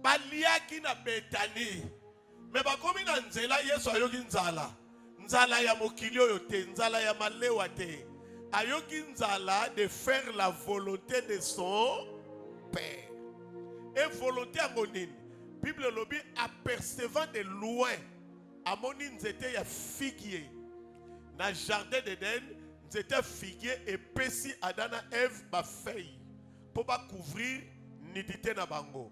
baliaki na Betani. Mais bakomi na nzela Yesu ayoki nzala. Nzala ya mokili oyo te, nzala ya malewa te. Ayoki nzala de faire la volonté de son Père. Et volonté à monine. Bible lobi apercevant de loin. Amoni nzete ya figuier. Na jardin d'Éden, nzete figuier et pesi Adana Ève ba feuille. Pour pas couvrir nidité na bango.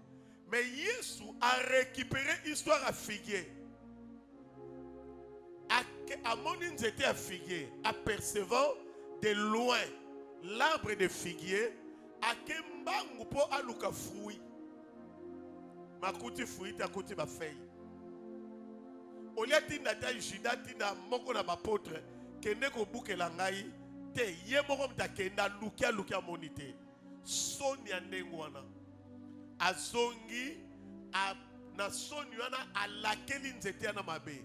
Mais Yesu a récupéré l'histoire à figuier. Amoni nzete ya figuier, apercevant de loin l'arbre de figuier, akembangu po aluka fruit. Makuti fruit akuti ba feuille. Olia tinda ta juda tinda moko na bapotre kende ko bukela ngai te ye moko mtakenda lukia monite. Soni ya ndengo wana. Azongi na soni wana alakeli nzete na mabe.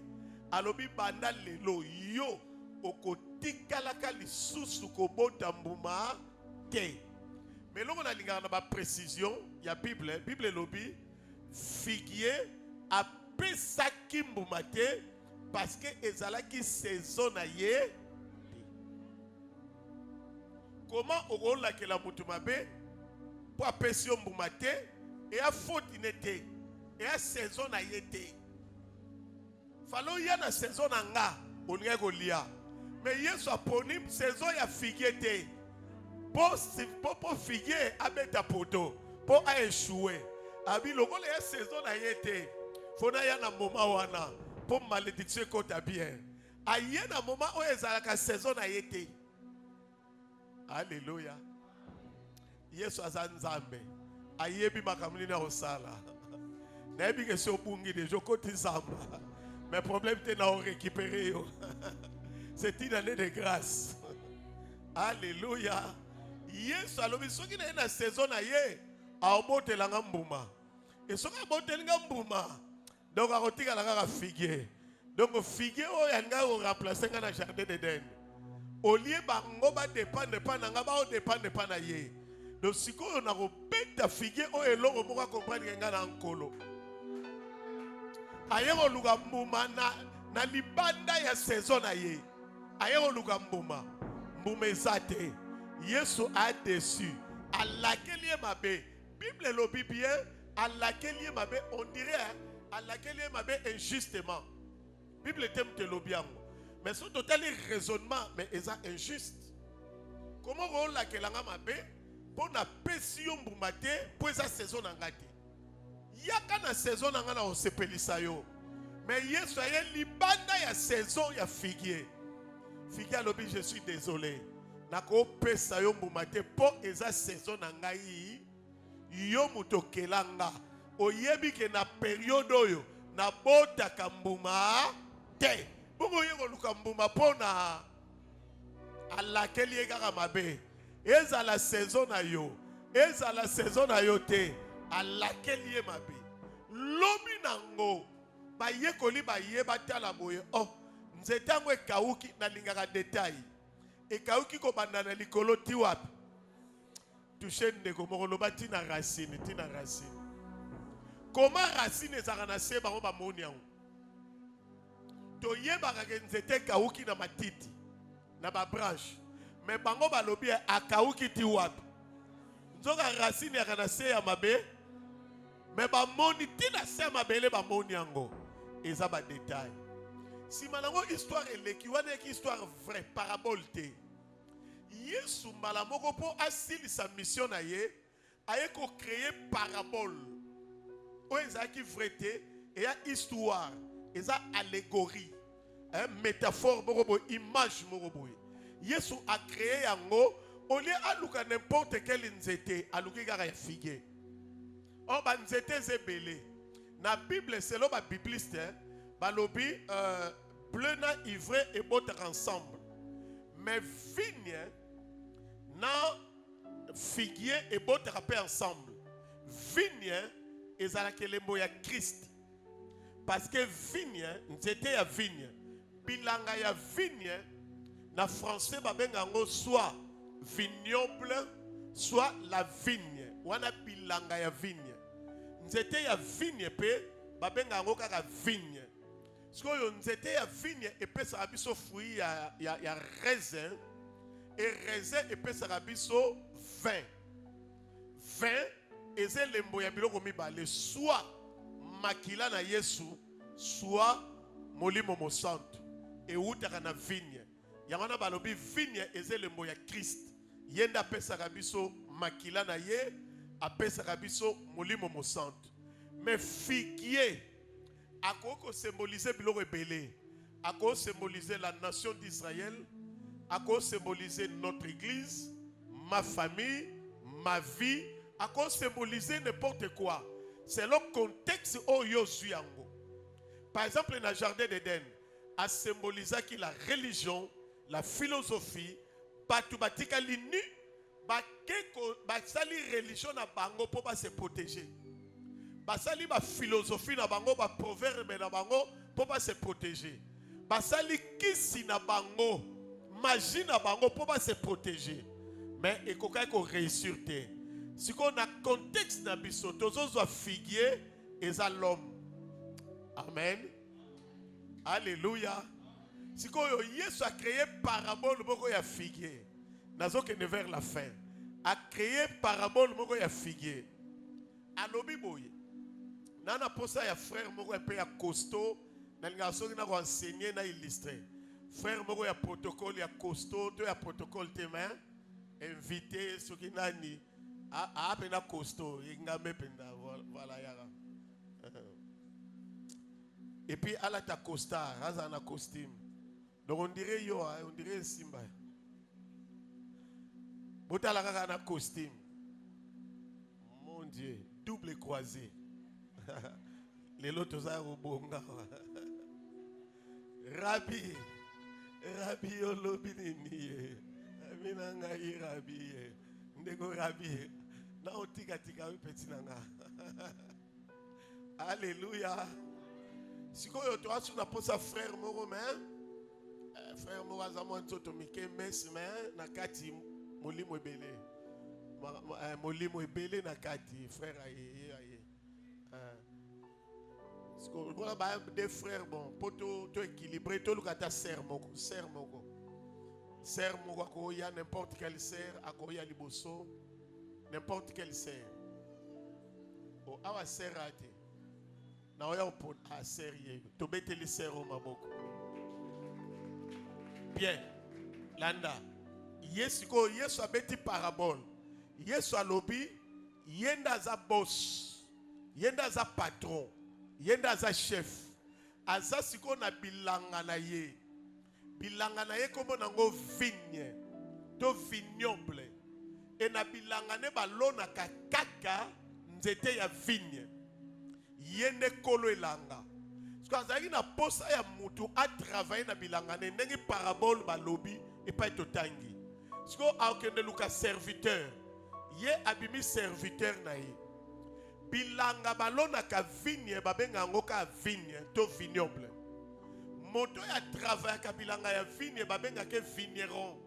Alobi banda lelo yo okotikalaka lisusu kobota mbuma te. Mais longo na lingana ba précision ya Bible lobi figuier a pesaki mbuma te parce que ezalaki saison na ye. Comment okolakela mutu mabe po apesi mbuma te et a faute inete et a saison na ye te. Falo ya na saison na nga oninga kolia. Mais Yesu aponi saison ya figuier te. Po figuier abeta poto po a échoué. Abi lokola ya saison na ye te. Fona ya na moma wana po malédiction kota bien. Aye na moma o ezalaka saison na ye te. Alléluia. Yesu azanzambe. Ayebi makamuni na osala. Na yebi ke so bungi de jokoti zamba. Mais problème te na récupérer yo. C'est une année de grâce. Alléluia. Yesu alobi soki na na saison na ye a obotela ngambuma. Et soki abotela ngambuma donc akotika la kaka figuier. Donc figuier o yanga o remplacer nga na jardin d'Éden. Au lieu bango ba dépendre pas na nga ba o dépendre pas na ye. Donc sikoyo na ko beta figuier o eloko moko comprendre nga na nkolo. Ayero luga mbuma na libanda ya saison na ye. Ayero luga mbuma. Mbuma ezate. Yesu a déçu. À laquelle il mabe. Bible lobi bien. À laquelle il mabe. On dirait à laquelle il mabe injustement. Bible t'aime te lobiango. Mais ce total raisonnement. Mais est injuste. Comment on laquelle nga mabe. Pour na pession mbumate. Pour esa saison ngati. Yaka na saison nga na osepelisa yo. Mais Yesu a libanda ya saison ya figuier. Figuier lobi je suis désolé. Nako pesa yo mbumate po eza saison na ngai yo mutokelanga oyebi ke na période oyo na bota kambuma te bongo yeko luka mbuma pona alakeli ekaka mabe eza la saison na yo te alakeli e mabe lobi nango bayekoli bayeba tala boye oh nzetango ekauki na lingaka détail ekauki ko bandana likolo ti wapi toucher ndeko moko loba tina racine comment racine ezaka na se bango ba moni yango to yebaka ke nzete kauki na matiti na ba branche mais bango balobi akauki ti wapi nzoka racine ya na se ya mabe mais ba moni tina se mabele ba moni yango eza ba détail. Si malango histoire eleki wana ki histoire vraie parabole te. Yesu malamoko po asili sa mission na ye aye ko créer parabole. O ezaki vrai te et ya histoire, eza allégorie, métaphore moko image moko. Yesu a créé yango au lieu aluka n'importe quel nzete aluki kaka ya figuier. O ba nzete zebele. Na Bible c'est ba bibliste balobi bleu na ivraie et botter ensemble. Mais vigne na figuier et botter ensemble. Vigne ezalaki lembo ya Christ. Parce que vigne, nzete ya vigne, bilanga ya vigne na français babengango soit vignoble, soit la vigne. Wana bilanga ya vigne. nzete ya vigne pe babenga yango kaka vigne. Sikoyo nzete ya vigne epesaka biso fruit ya raisin, et raisin epesaka biso vin. Vin eze lembo ya biloko mibale, soit makila na Yesu, soit molimo mosantu eutaka na vigne. Yango na balobi vigne eze lembo ya Christ. Yenda apesaka biso makila na ye, apesaka biso molimo mosantu. Mais figuier ako symboliser biloko ebele. Ako symboliser la nation d'Israël, ako symboliser notre église, ma famille, ma vie, ako symboliser n'importe quoi. C'est le contexte où yo suis yango. Par exemple, dans le jardin d'Éden, a symbolisé que la religion, la philosophie, batu batika linu, basali religion na bango pour se protéger. Basali ba philosophie na bango, ba proverbe na bango pour se protéger. Basali kisi na bango, magie na bango pour se protéger. Mais ekoka ko réussir te. Si on a contexte na biso, tozo zo figuier eza l'homme. Amen. Alléluia. Si on Yesu a créé parabole moko ya figuier. Nazo kene vers la fin. A créé parabole moko ya figuier. Alobi boye. Nana posa ya frère moko pe ya costaud, na lingaso na ko enseigner na illustrer. Frère moko ya protocole ya costaud, to ya protocole témoin, invité soki nani a pena costaud, ingame penda voilà yara. Et puis à la ta costard, à un costume. Donc on dirait yo, on dirait Simba. Botala kaka na costume. Mon Dieu, double croisé. Les lotos à robonga. Rabbi olobini. Aminanga irabi. Ndego rabbi. Na otika tika petit nanga. Alléluia. Si vous avez sur la posa frère moko frère moko azamo ntoto mike mesme na kati molimo ebele. Molimo ebele na kati frère aye. Si vous avez des frères bon pour to équilibrer to lukata ser moko. Ser moko akoya n'importe quel ser akoya liboso n'importe quel ser. O awa serate. Na oya pour a sérieux to beteli sero maboko. Bien. Landa. Yesu abeti parabole. Yesu alobi yenda za boss. Yenda za patron. Yenda za chef. Aza siko na bilanga na ye. Bilanga na ye komo nango vigne. To vignoble. E na bilanga ne balona kaka nzete ya vigne. Yende kolo elanga. Parce que na posa ya mutu a travailler na bilanga ne ndenge parabole balobi et pas totangi. Parce que a okende luka serviteur. Ye abimi serviteur na ye. Bilanga balona ka vigne babenga ngo ka vigne to vignoble. Moto ya travailler ka bilanga ya vigne babenga ke vigneron.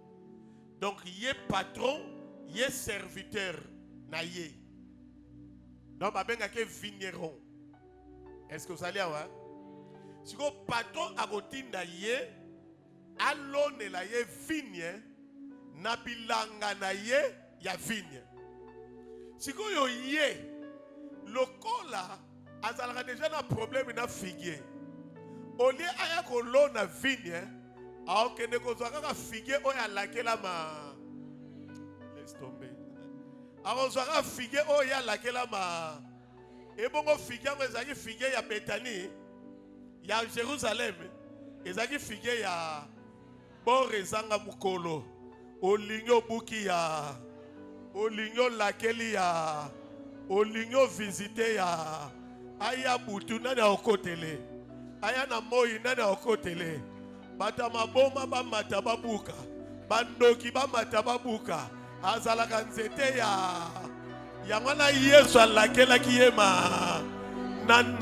Donc ye patron, ye serviteur na ye. Donc babenga ke vigneron. Est-ce que vous allez avoir? Si le patron a gotinda ye, alone la ye vigne, na bilanga na ye ya vigne. Si yo ye, lokola azalaka déjà na problème na figuier. Au lieu aya ko lo na vigne, a okende ko zaka figuier oya lakela ma. Laisse tomber. A zaka figuier oya lakela ma. Et bon, figuier, mais figuier ya Bethanie, ya Jérusalem, ezaki figuier ya Borezanga mukolo, olingo buki ya, olingo lakeli ya, olingo visite ya, aya butu nana okotele, aya na moi nana okotele, bata maboma ba mata babuka, bandoki ba mata babuka, azalaka nzete ya. Yamana Yesu alakela kiyema nan.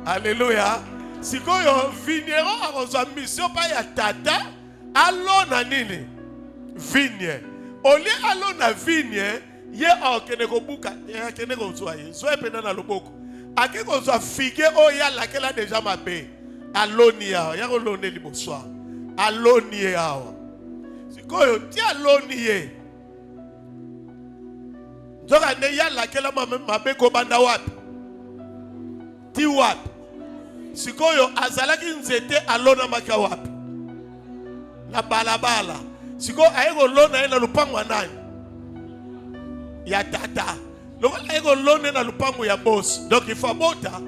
Alléluia. Sikoyo vigneron akozwa mission pa ya tata alona nini vigne. Oli alona vigne Ye akende kobuka, akende kozwa ye. Zwa pena na loboko. Ake kozwa figue oya lakela déjà mabe. Aloni ya, ya kolone liboswa. Aloni ya. Sikoyo ti aloni ye. Nzoka ne ya lakela mabe ko banda wapi? Ti wapi? Sikoyo azalaki nzete alona maka wapi? Na balabala. Sikoyo ayeko lona ye na lupango nani? Ya tata. Donc ayeko lona na lupango ya boss. Donc il faut bota.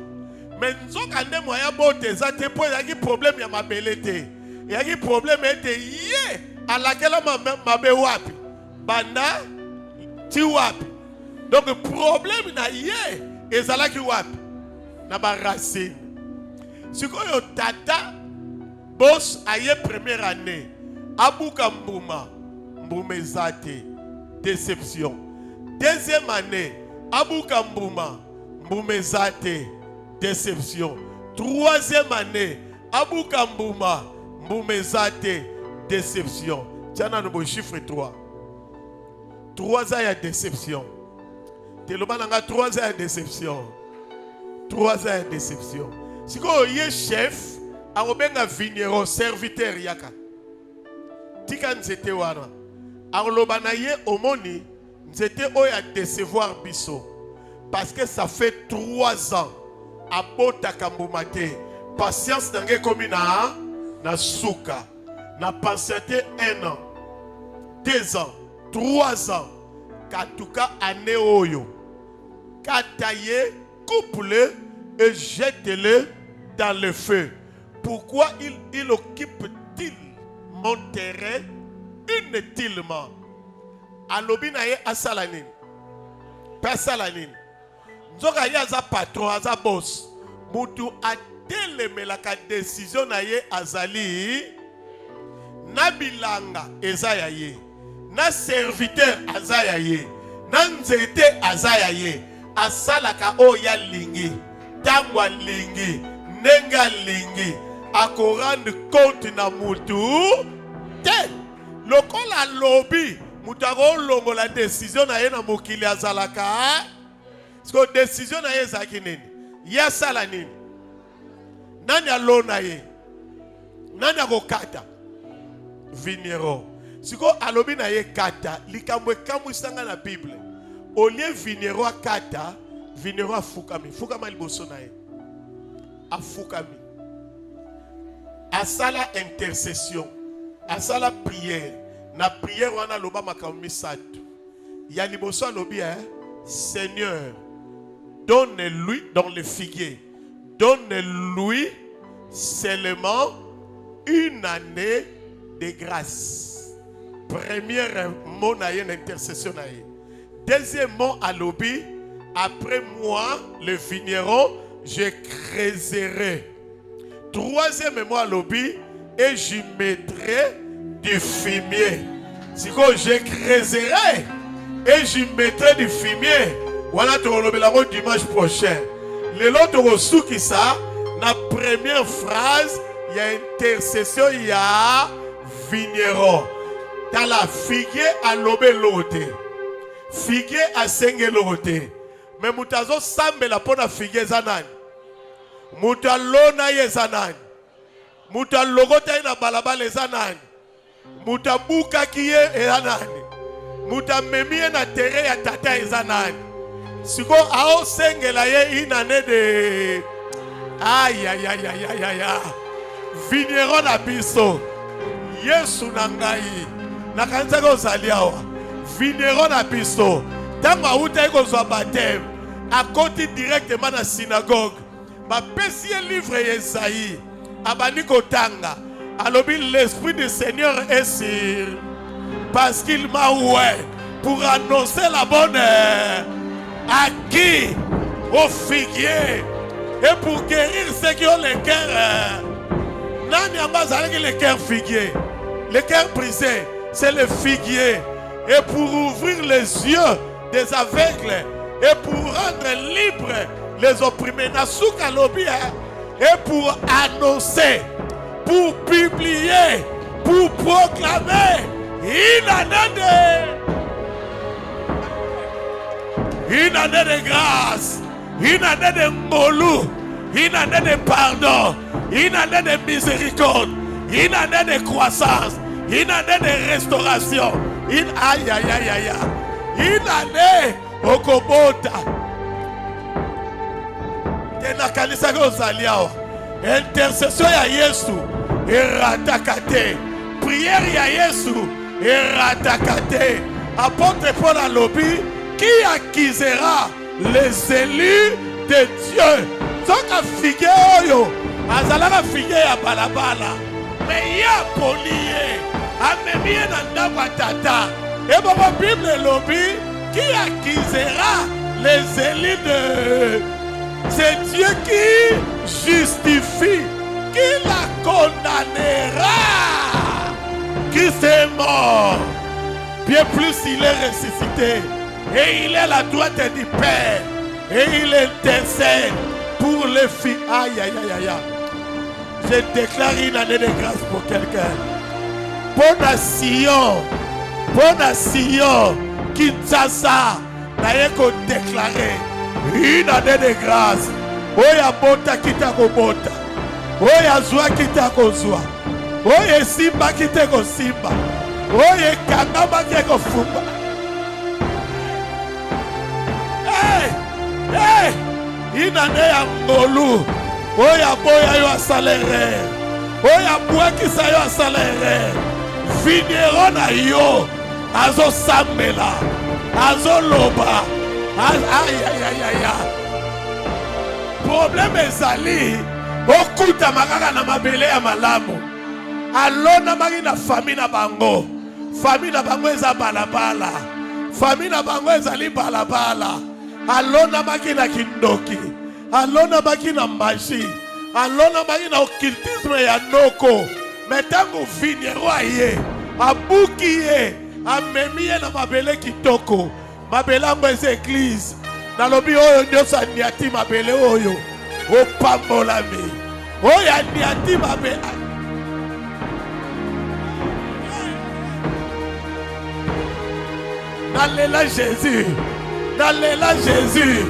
Mais nzoka nde moya bote za te po yaki problème ya mabele te. Yaki problème ete ye alakela mabe wapi? Banda ti wapi? Donc problème na ye ezalaki wapi? Na ba racine. Sikoyo tata boss aye première année abuka mbuma mbumezate déception. Deuxième année abuka mbuma mbumezate déception. Troisième année abuka mbuma mbumezate déception. Tiens dans le chiffre 3. 3 ans de déception. Telomanga 3 ans de déception. 3 ans de déception. Si vous êtes chef, vous êtes vigneron, serviteur yaka. Tika nzete wana. Arlobana ye omoni, nzete oya décevoir biso. Parce que ça fait 3 ans. Abota kambumate. Patience nange komi na souka. Na patienté 1 an. 2 ans. 3 ans. Katuka ane oyo. Kataye, coupe-le et jette-le dans le feu. Pourquoi il occupe-t-il mon terrain inutilement? Alobina ye asalanin. Pasalanin. Nzoka ye aza patron, aza boss. Mutu atelemelaka décision na ye azali. Na bilanga ezaya ye. Na serviteur azaya ye. Na nzete azaya ye. Asalaka oya lingi. Tangwa lingi. Nenga lingi. Akorande compte na mutu. Te. Lokola lobby. Mutako longo la décision na ye na mokili azalaka. Parce que décision na ye zaki nini. Ya sala nini. Nani alona ye. Nani akokata. Vigneron. Siko alobi na ye kata. Likamwe kamu sanga na Bible. Olie vigneron akata. Vigneron afukami. Fukama liboso na ye. Afukami. Asala intercession. Asala prière. Na prière wana loba makambi satu. Ya liboso alobi Seigneur, donne-lui dans le figuier. Donne-lui seulement une année de grâce. Première mot na une intercession na ye. Deuxième mot alobi, après moi le vigneron, je creuserai. Troisième mot alobi, et j'y mettrai du fumier. Si je creuserai et j'y mettrai du fumier. Voilà tu vas dimanche prochain. Le lot souki ça, la première phrase, il y a intercession, il y a vigneron. Dans la figuier à l'obé l'ôté. Figuier à senge l'ôté. Mais moutazo sambe la pona figuier zanan. Moutalona ye zanan. Moutalogota na balabale zanan. Mutabuka kiye ezanani. Mutamemie na tere ya tata ezanani. Siko ao sengela ye inane de. Aïe aïe aïe aïe aïe aïe. Vigneron na biso. Yesu nangai. Nakanza ko zaliawa. Vigneron na biso. Tanga uta iko zwa baptême. A côté directement na synagogue. Ma pesi livre Esaïe. Abani kotanga. Alors l'Esprit du Seigneur est sur. Parce qu'il m'a oué pour annoncer la bonne à qui? Aux figuiers. Et pour guérir ceux qui ont le cœur. Nani ambazalaki le cœur figuier. Le cœur brisé, c'est le figuier. Et pour ouvrir les yeux des aveugles. Et pour rendre libres les opprimés. Nasuka lobby. Et pour annoncer. Pour publier, pour proclamer une année de... Une année de grâce. Une année de molou. Une année de pardon. Une année de miséricorde. Une année de croissance. Une année de restauration. Une aïe aïe aïe aïe. Une année au Kobota. Tena kanisa ko zaliao. Intercession ya Yesu. Eratakate. Prière ya Yesu. Eratakate. Apôtre Paul a lobby. Qui acquisera les élus de Dieu? Soka figure. Azalaka figure ya balabala. Mais ya polié. Amemie na ndako tata. Et bon, la Bible lobby. Qui acquisera les élus de... C'est Dieu qui justifie, qui la condamnera. Christ est mort. Bien plus, il est ressuscité. Et il est à la droite du Père. Et il intercède pour les filles. Aïe, aïe, aïe, aïe. Je déclare une année de grâce pour quelqu'un. Bonne Sion. Bonne Sion. Kinshasa. D'ailleurs qu'on déclarer. Une année de grâce. Oya bota kita ko bota. Oya zwa kita ko zwa. Oya simba kita ko simba. Oya kangama kita ko fumba. Hey! Hey! Une année ya ngolu. Oya boya yo salaire. Oya boya kisa yo salaire. Vigneron na yo. Azo sambela. Azo loba. Aïe aïe aïe aïe. Problème ezali okuta makaka na mabele ya malamu. Alona maki na famille na bango. Famille na bango eza balabala. Famille na bango ezali balabala. Alona maki na kindoki. Alona maki na magie. Alona maki na occultisme ya noko. Metango vigneron aye. Abuki ye. Amemi ye na mabele kitoko. Mabelango es église. Dans le bureau, nous sommes niati mabele oyo. O pambolami. Oya niati mabele. Dans l'élan Jésus. Dans l'élan Jésus.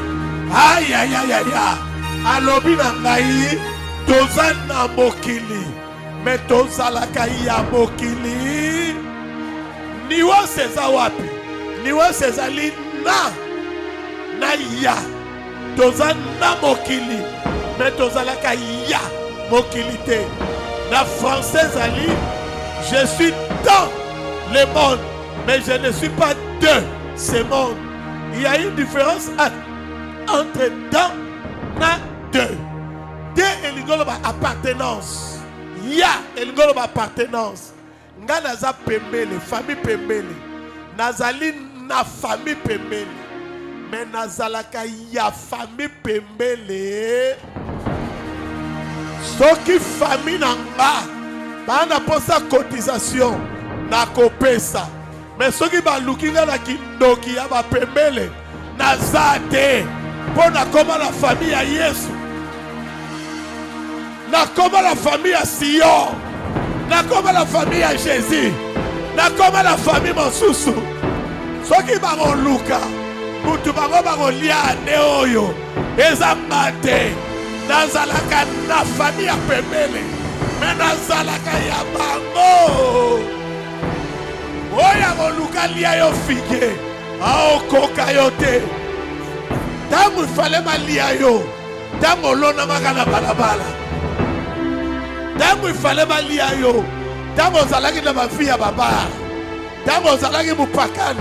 Aïe aïe aïe aïe. Alobi na ngai. Tozana mokili. Mais tozalaka ya mokili. Niwa seza wapi. Niwa sezali na ya toza na mokili mais tozalaka ya mokilité na français ali je suis dans le monde mais je ne suis pas de ce monde. Il y a une différence entre dans na de elingolo ba appartenance ya elingolo ba appartenance nga naza pembele famille pembele nazali na famille pembele mais nazalaka ya famille pembele soki famille nanga bana posa cotisation na kopesa mais soki baluki nga na kindoki ya ba pembele nazate pona koma la famille ya Yesu na koma la famille ya Sion na koma la famille ya Jésus na koma la famille mosusu soki bango luka mutu bango bango liane oyo ezamba te nazalaka na famille ya pembele me nazalaka ya bango oya moluka lia yo fige aokoka yo te tango ifale malia yo tango olona maka na balabala tango ifale malia yo tango ozalaki na bafi ya babara tango ozalaki mupakani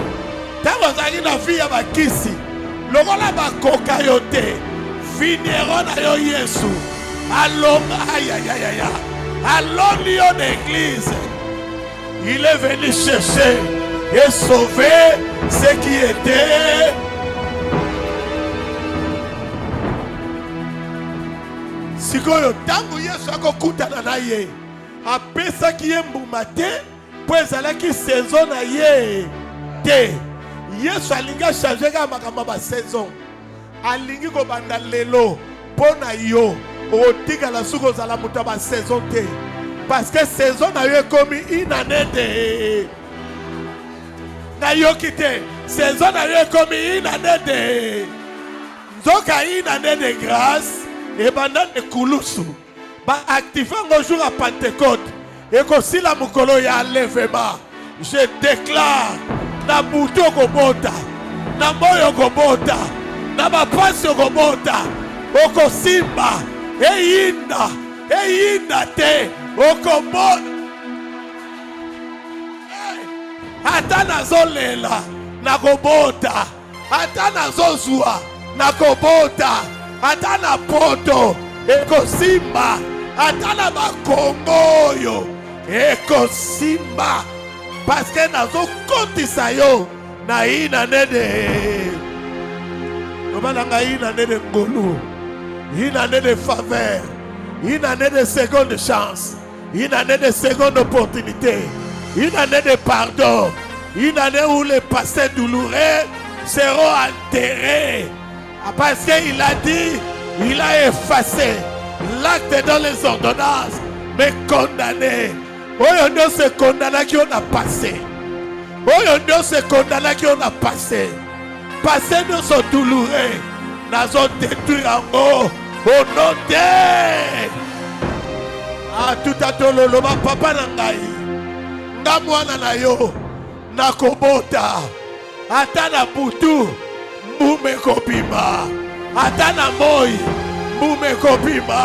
tango ozalaki na fi ya bakisi lokola bakoka yo te vigneron na yo Yesu alonga ayayayaya aloni yo d'église. Il est venu chercher et sauver ce qui était sikoyo tango Yesu akokutana na ye apesaki ye mbuma te po ezalaki saison na ye te. Yesu alingi changer ka makambo ba saison alingi kobanda lelo pona yo otikala suko zala muta ba saison te parce que saison na yo ekomi une année de nayoki te saison na yo ekomi une année de nzoka une année de grâce ebanda de kulusu baactive yango jour ya Pentecôte ekosila mokolo ya enlèvement. Je déclare na butu okobota na moyo okobota na bapasi okobota okosimba eyinda te okobota ata nazolela nakobota ata nazozwa nakobota ata na poto ekosimba ata na bakongo oyo ekosimba paske nazokotisa yo na inane de obalanga inane de ngolu inane de faveur inane de seconde chance inane de seconde opportunité inane de pardon inane où les passés douloureux seront enterrés parce qu'il a dit il a effacé l'acte dans les ordonnances mais condamné. Oyo ndio se condamné qui on a passé. Oyo ndio se condamné qui on a passé. Passé nous sont douloureux. Nous ont détruit en haut. Au nom de ah tout à tololo ma papa nangai. Nga mwana na yo nakobota. Ata na butu mbume kopima. Ata na moi mbume kopima.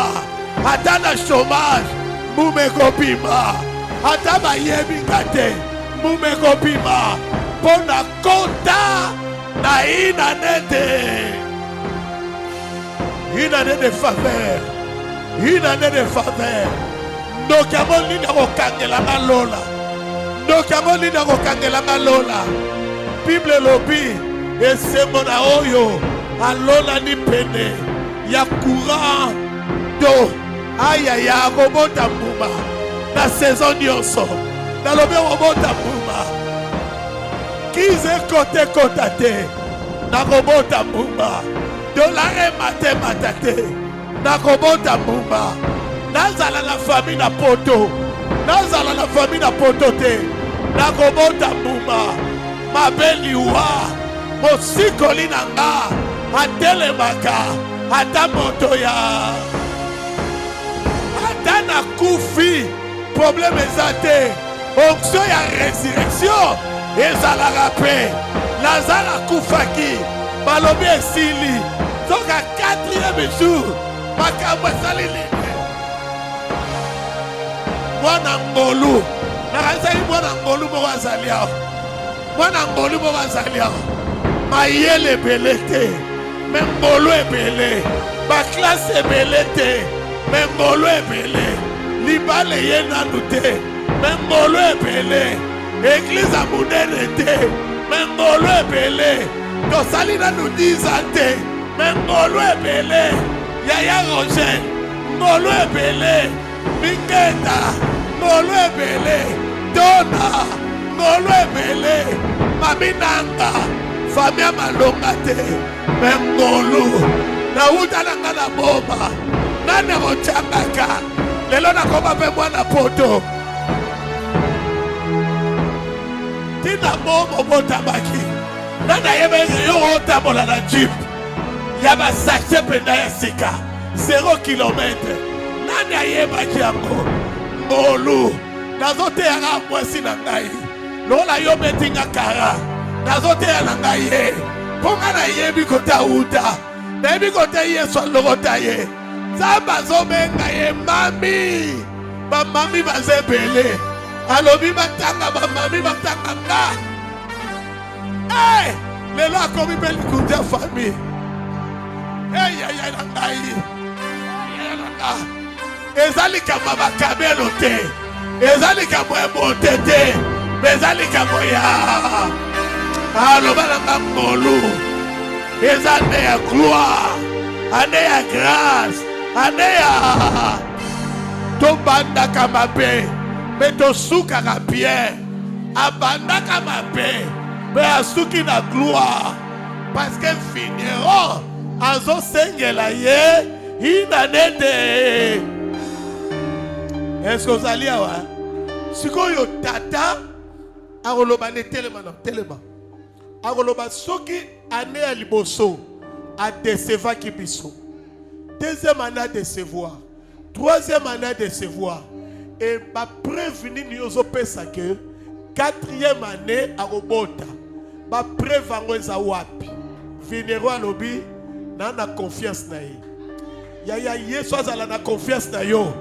Ata na chômage mbume kopima. Ata bayebi ngate mbume kopima. Pona kota na une année de faveur. Une année de faveur. Ndokamoni na kokangela ngalola. Ndokamoni na kokangela ngalola. Bible lobi esembo na oyo alola ni pene ya courant do aya ya kobota mbuma na saison nyonso nalobi kobota mbuma kize kote kota te na kobota mbuma dolare mate matate na kobota mbuma nazala na famille na poto nazala na famille na poto te na kobota mbuma mabeliwa mosikoli na nga atelemaka ata moto ya ata na kufi problème eza te onction ya résurrection ezalaka mpe lazare akufaki balobi esili soka 4e jour makambo esali nini mwana ngolu nakazali mwana ngolu moko azali awa mwana ngolu moko azali awa mayele ebele te me ngolu ebele baklase ebele te me ngolu ebele libala ye nanu te me ngolu ebele eglize ya monene te me ngolu ebele tosali nanu 10 ans te me ngolu ebele yaya roger ngolu ebele miketa ngolu ebele dona ngolu ebele maminanga famia malonga te me ngolu nauta na nga na boma nane kotyangaka lelo nakoma mpe mwana poto tina bomo botabaki nana yebeki yo otambola na jip ya basakse mpenda ya sika 0 kilometre nani ayebaki yango ngolu nazoteyaka mwasi na ngai lokola yo betinga kara nazoteya na ngai ye mpo nga nayebi kota uta nayebi kota yesu alokota ye nzambe azobenga ye mami bamami baza ebele alobi batanga bamami batanga nga lelo akomi mpe likundi ya famille eyaya na ngai eyaya na nga eza likambo ya bakabelo te eza likambo ya mote te eza likambo ya aloba na nga ngolu eza ane ya gloire ane ya grâce ane ya tobandaka mabe mpe tosukaka bien abandaka mabe mpe asuki na gloire parce que vigneron azosengela ye inane te. Est-ce que ozali awa sikoyo tata Agoloba ne telema na telema. Agoloba soki ane ya liboso a décevoir ki biso. Deuxième année à décevoir. Troisième année à décevoir. Et ma prévenir nous pesa que quatrième année à robota. Ma prévenir za wapi. Vénéro à lobby na confiance na ye. Ya Yesu azala na confiance na yo.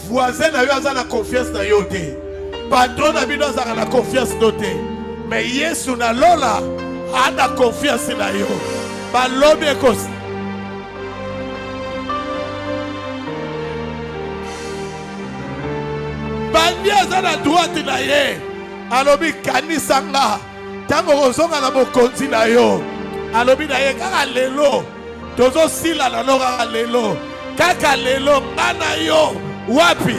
Voisin na yo azala na confiance na yo te. Patron na bino azala na confiance no te. Mais Yesu na lola ana confiance na yo. Ba lobi ekos. Bandi azala droite na ye. Alobi kanisa nga. Tango kozonga na bokonzi na yo. Alobi na ye kaka lelo. Tozo sila na loka lelo. Kaka lelo ngana yo. Wapi?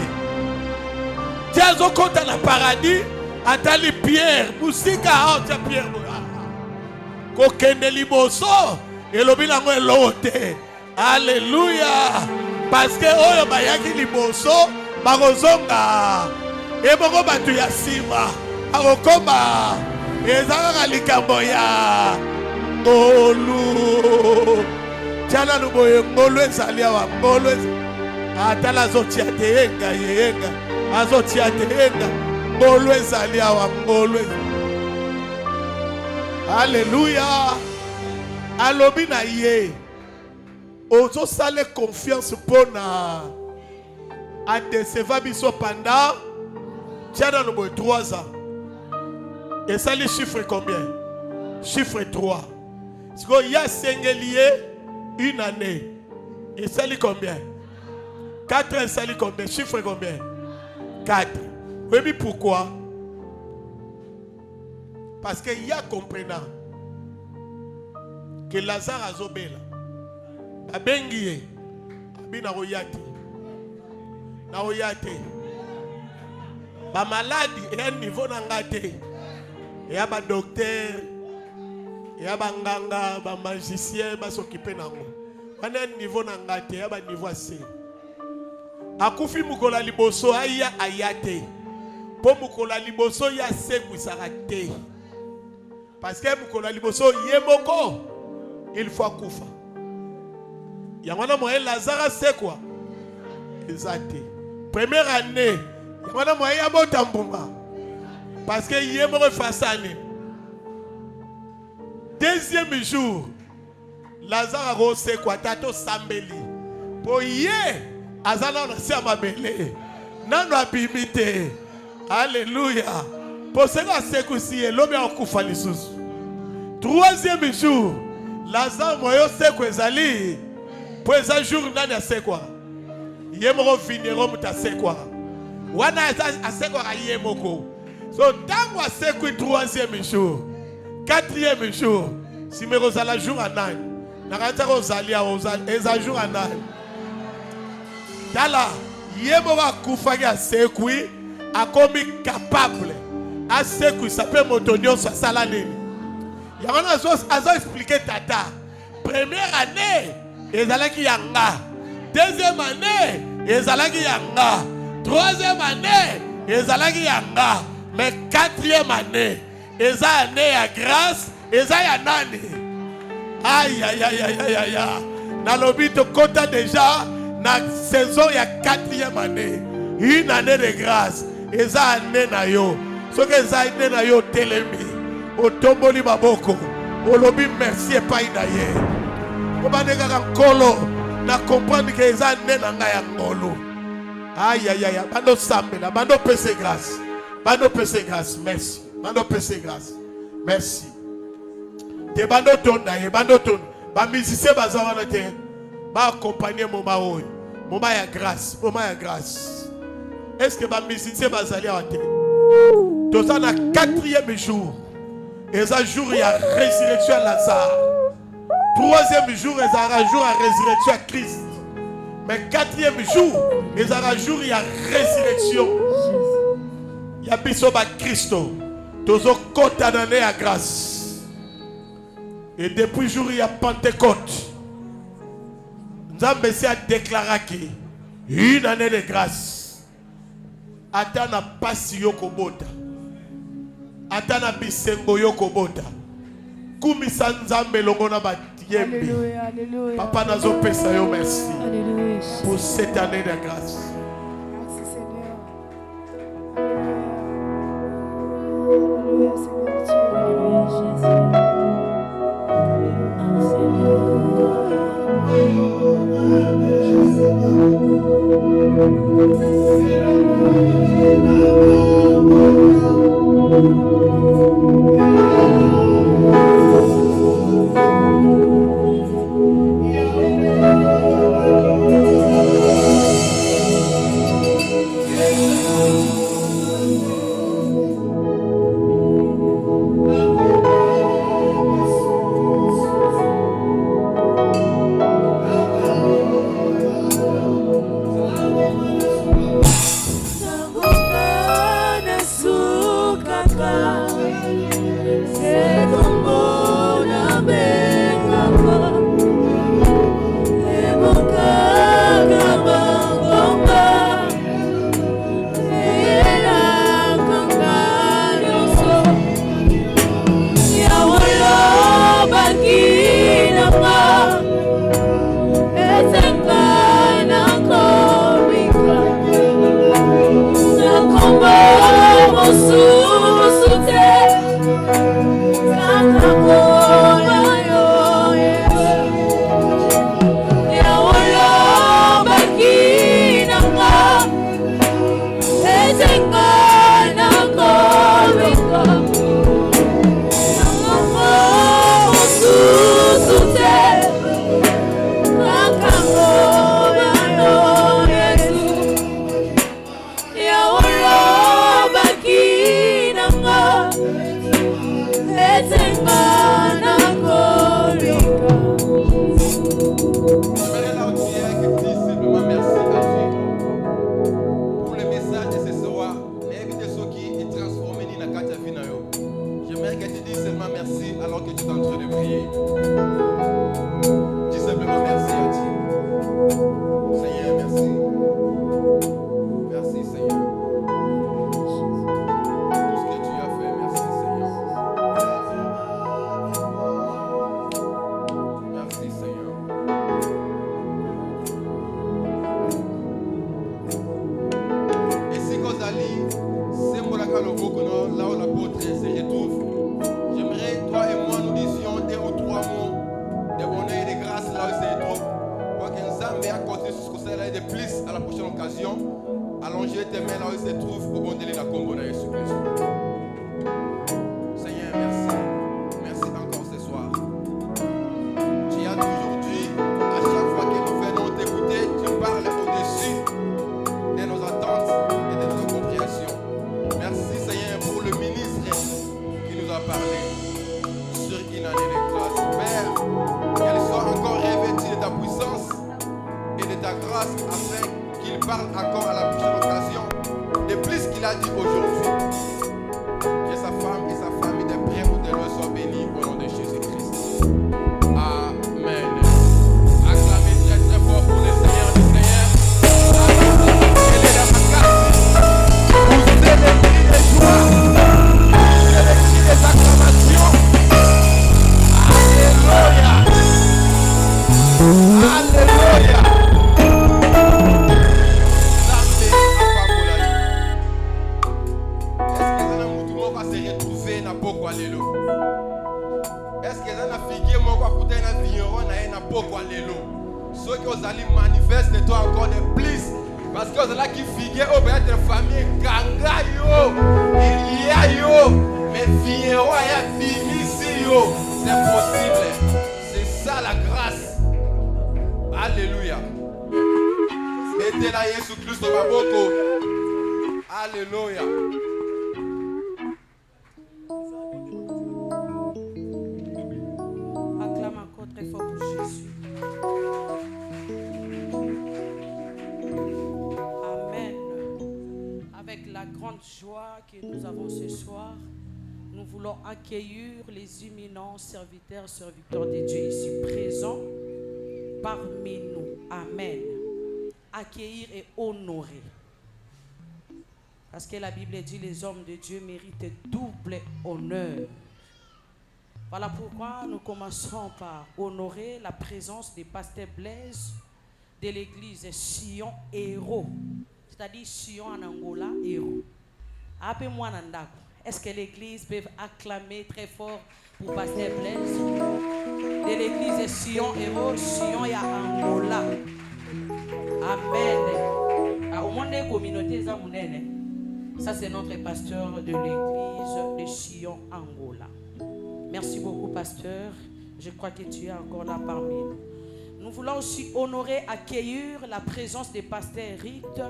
Tiazo kota na paradis. Atali Pierre. Musika hao tia Pierre. Kokende liboso. Elobi na mwe lote. Alléluia. Parce que oyo bayaki liboso. Bakozonga. Eboko batu ya sima. Akokoma. Ezaka likambo ya ngolu. Tiana nuboye ngolu ezali awa. Ngolu ezali. Atala azotia te yenga yenga. Azotia te yenga. Ngolu ezali awa. Ngolu ezali. Alléluia. Alobi na ye. Ozo sale confiance pour na a décevoir biso pendant tiana nuboye 3 ans. Et ça les chiffre combien? Chiffre 3. Parce qu'il y a 5 liés une année. Et ça les combien? 4 ans, ça les combien? Chiffre combien? 4. Oui, mais pourquoi? Parce qu'il y a comprenant que Lazare a zobela. A bengiye. Abina royate. Na royate. Ba maladi et un niveau n'angate. Il y a des docteurs, il y a des nganga, des magiciens qui s'occupent de nous. On a un niveau n'angate, il y a un niveau assez. Akufi mukola liboso aya ayate. Po mukola liboso ya seku sarate. Parce que mukola liboso yemoko il faut kufa. Yamana moye Lazare c'est quoi? Exact. Première année, yamana moye yabotambunga. Parce que hier me refaçane. Deuxième jour, Lazare a reçu quoi? Tato sambeli. Pour hier, Azana na sia mabele. Nano abimite. Alléluia. Pour ce que c'est que si l'homme a kufa lisusu. Troisième jour, Lazare moyo c'est quoi ezali. Pour ce jour nani a c'est quoi? Hier me refiniro muta c'est quoi? Wana a c'est quoi hier moko? So, tant que c'est le troisième jour, quatrième jour, si me rozala jour à nan, nakata rosalia eza jour à nan. Tala, yeboa kufanya sekui, a komi capable, a sekui, ça peut motonio sa salanine. Yamana azo expliquer tata. Première année, ezalaki yanga. Deuxième année, ezalaki yanga. Troisième année, ezalaki yanga. Mais quatrième année, eza année à grâce, eza ya nani. Aïe aïe aïe aïe aïe aïe. Na lobi to kota déjà na saison ya quatrième année. Une année de grâce, eza année na yo. Ce que eza année na yo telemi. Otomboli baboko. Olobi merci pas inaye. Obandeka kankolo na comprendre que eza année na nga ya ngolo. Aïe aïe aïe. Bando sambela, bando pese grâce. Bando pese grâce, merci. Bando pese grâce, merci. Te bando tonda, bando tonda. Ba musicien bazawana te. Ba accompagner moment oy. Moment ya grâce, moment ya grâce. Est-ce que ba musicien bazali à te? Tout ça na 4e jour. Et ça jour il y a résurrection à Lazare. 3e jour et ça jour à résurrection à Christ. Mais 4e jour, et ça jour il y a résurrection. Il y a biso ba Christo. Tozo kota d'année à grâce. Et depuis jour il y a Pentecôte. Nzambe a déclaré une année de grâce. Ata na pasi yo kobota. Atana bisengo yoko bota. Kumisa nzambe longo na batiyembi. Alléluia, alléluia. Papa nazo pesa yo merci. Alléluia. Pour cette année de grâce. Merci Seigneur. Alléluia. Alléluia Seigneur Dieu. Alléluia serviteurs de Dieu ici présents parmi nous. Amen. Accueillir et honorer. Parce que la Bible dit les hommes de Dieu méritent double honneur. Voilà pourquoi nous commençons par honorer la présence des pasteurs Blaise de l'église Sion Héros. C'est-à-dire Sion en Angola, Héros. Appelez-moi Nandako. Est-ce que l'église peut acclamer très fort pour pasteur Blaise de l'église Sion Héros, Sion ya Angola. Amen. Au monde des communautés, ça c'est notre pasteur de l'église de Sion Angola. Merci beaucoup, pasteur. Je crois que tu es encore là parmi nous. Nous voulons aussi honorer, accueillir la présence des pasteurs Rite,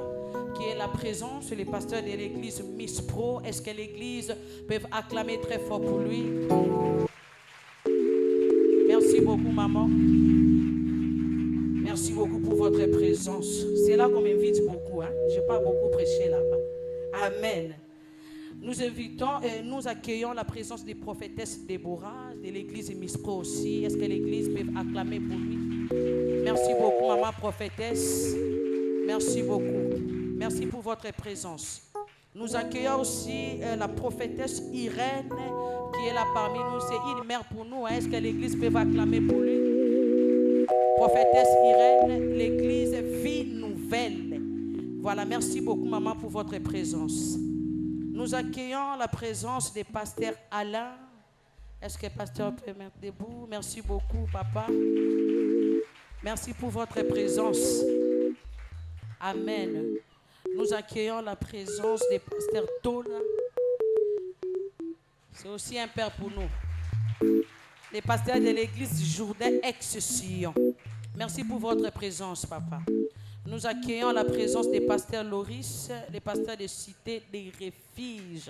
qui est la présence, les pasteurs de l'église Miss Pro. Est-ce que l'église peut acclamer très fort pour lui? Merci beaucoup, maman. Merci beaucoup pour votre présence. C'est là qu'on m'invite beaucoup. Je n'ai pas beaucoup prêché là-bas. Amen. Nous invitons et nous accueillons la présence des prophétesses Déborah, de l'église Mispro aussi. Est-ce que l'église peut acclamer pour lui? Merci beaucoup, maman prophétesse. Merci beaucoup. Merci pour votre présence. Nous accueillons aussi la prophétesse Irène, qui est là parmi nous. C'est une mère pour nous. Est-ce que l'église peut acclamer pour lui? Prophétesse Irène, l'église Vie Nouvelle. Voilà, merci beaucoup, maman, pour votre présence. Nous accueillons la présence des pasteurs Alain. Est-ce que le pasteur peut mettre debout? Merci beaucoup, papa. Merci pour votre présence. Amen. Nous accueillons la présence des pasteurs Tona. C'est aussi un père pour nous. Les pasteurs de l'église Jourdain ex-Sion. Merci pour votre présence, papa. Nous accueillons la présence des pasteurs Loris, les pasteurs de Cité des Refuges.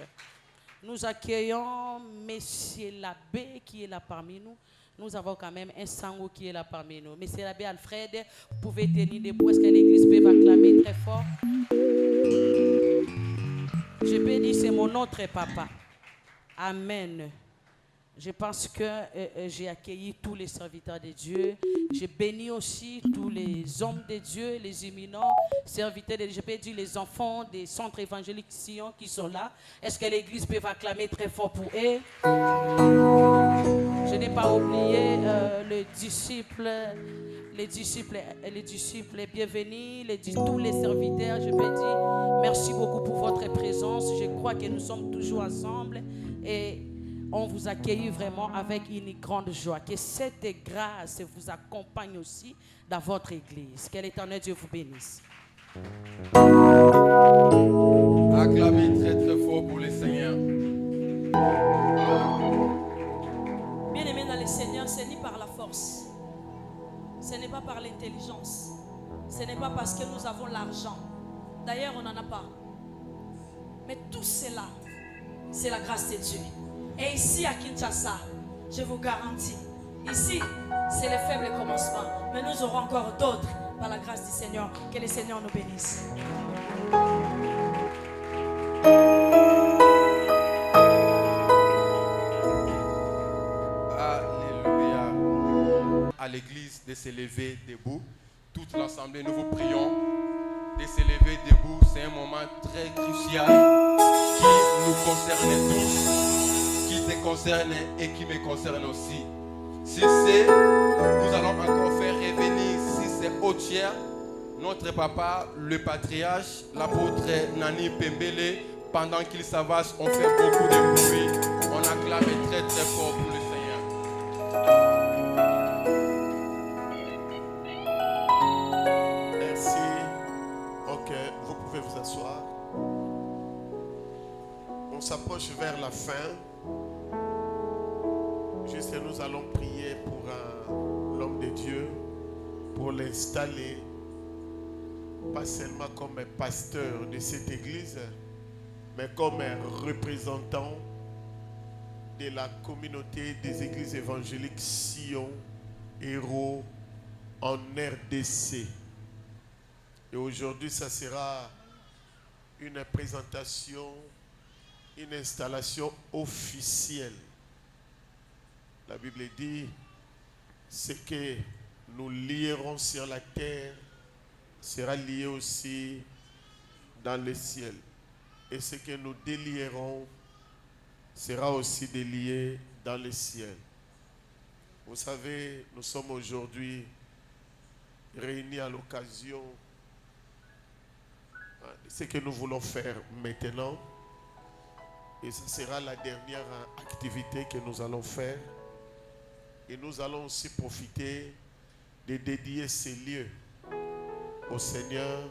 Nous accueillons Monsieur l'abbé qui est là parmi nous. Nous avons quand même un sango qui est là parmi nous. Monsieur l'abbé Alfred, vous pouvez tenir debout. Est-ce que l'église peut acclamer très fort? Je peux dire c'est mon autre papa. Amen. Je pense que j'ai accueilli tous les serviteurs de Dieu. J'ai béni aussi tous les hommes de Dieu, les éminents serviteurs de Dieu. Je peux dire les enfants des centres évangéliques Sion qui sont là. Est-ce que l'église peut acclamer très fort pour eux? Je n'ai pas oublié les disciples, bienvenus, tous les serviteurs. Je peux dire merci beaucoup pour votre présence. Je crois que nous sommes toujours ensemble et on vous accueille vraiment avec une grande joie. Que cette grâce vous accompagne aussi dans votre église. Que l'Éternel Dieu vous bénisse. Acclamez très très fort pour le Seigneur. Bien-aimé dans le Seigneur, ce n'est par la force. Ce n'est pas par l'intelligence. Ce n'est pas parce que nous avons l'argent. D'ailleurs, on n'en a pas. Mais tout cela, c'est la grâce de Dieu. Et ici à Kinshasa, je vous garantis, ici, c'est le faible commencement. Mais nous aurons encore d'autres par la grâce du Seigneur. Que le Seigneur nous bénisse. Alléluia. À l'église de se lever debout. Toute l'assemblée, nous vous prions de se lever debout. C'est un moment très crucial qui nous concerne tous, qui te concerne et qui me concerne aussi. Si c'est, nous allons encore faire revenir, si c'est au tiers, notre papa, le patriarche, l'apôtre Nani Pembele, pendant qu'il s'avance, on fait beaucoup de bruit. On acclame très très fort pour le Seigneur. Merci. Ok, vous pouvez vous asseoir. On s'approche vers la fin. Juste nous allons prier pour l'homme de Dieu, pour l'installer, pas seulement comme un pasteur de cette église, mais comme un représentant de la communauté des églises évangéliques Sion, Héros, en RDC. Et aujourd'hui, ça sera une présentation, une installation officielle. La Bible dit, ce que nous lierons sur la terre sera lié aussi dans le ciel. Et ce que nous délierons sera aussi délié dans le ciel. Vous savez, nous sommes aujourd'hui réunis à l'occasion de ce que nous voulons faire maintenant. Et ce sera la dernière activité que nous allons faire. Et nous allons aussi profiter de dédier ces lieux au Seigneur.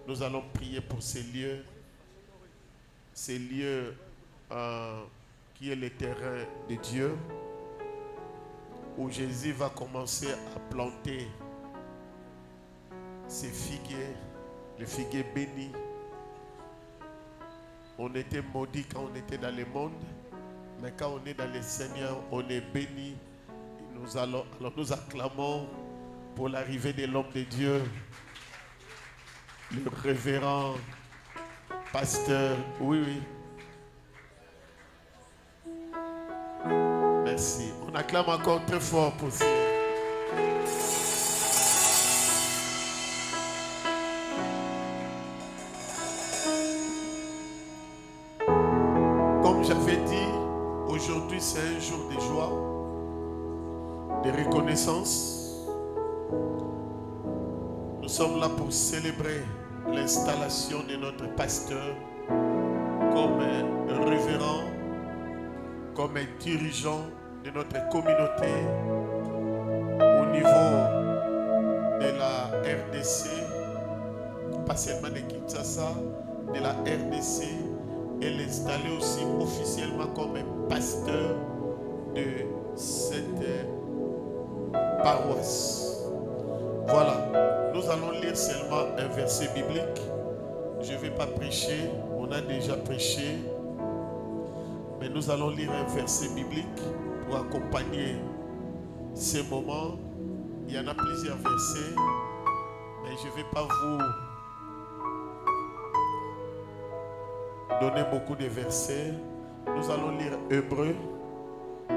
Nous allons prier pour ces lieux qui est le terrain de Dieu, où Jésus va commencer à planter ces figuiers, les figuiers bénis. On était maudits quand on était dans le monde, mais quand on est dans le Seigneur, on est bénis. Alors nous acclamons pour l'arrivée de l'homme de Dieu, le révérend pasteur. Oui. Merci. On acclame encore très fort pour ça. Comme j'avais dit, aujourd'hui c'est un jour de joie, de reconnaissance. Nous sommes là pour célébrer l'installation de notre pasteur comme révérend, comme dirigeant de notre communauté au niveau de la RDC, pas seulement de Kinshasa, de la RDC, et l'installer aussi officiellement comme pasteur de cette paroisse. Voilà, nous allons lire seulement un verset biblique. Je ne vais pas prêcher, on a déjà prêché. Mais nous allons lire un verset biblique pour accompagner ces moments. Il y en a plusieurs versets, mais je ne vais pas vous donner beaucoup de versets. Nous allons lire Hébreux,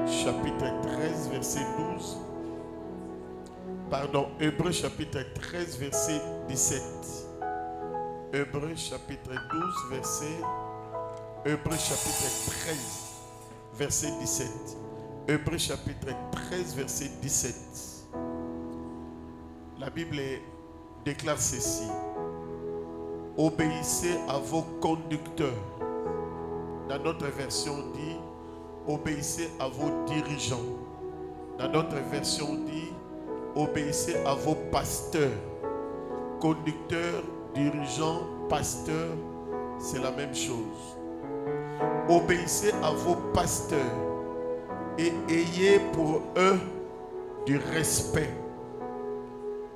chapitre 13, verset 12. Pardon, Hébreux, chapitre 13, verset 17. Hébreux, chapitre 12, verset... Hébreux chapitre 13, verset 17. Hébreux chapitre 13, verset 17. La Bible déclare ceci. Obéissez à vos conducteurs. Dans notre version on dit, obéissez à vos dirigeants. Dans notre version on dit, obéissez à vos pasteurs. Conducteurs, dirigeants, pasteurs, c'est la même chose. Obéissez à vos pasteurs et ayez pour eux du respect,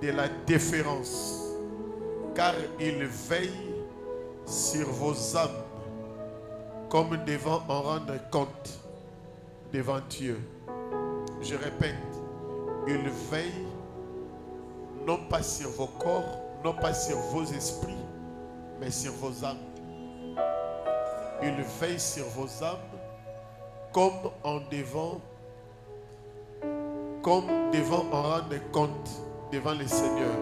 de la déférence, car ils veillent sur vos âmes comme devant en rendre compte devant Dieu. Je répète, ils veillent non pas sur vos corps, non pas sur vos esprits, mais sur vos âmes. Il veille sur vos âmes comme devant en rendre compte devant le Seigneur.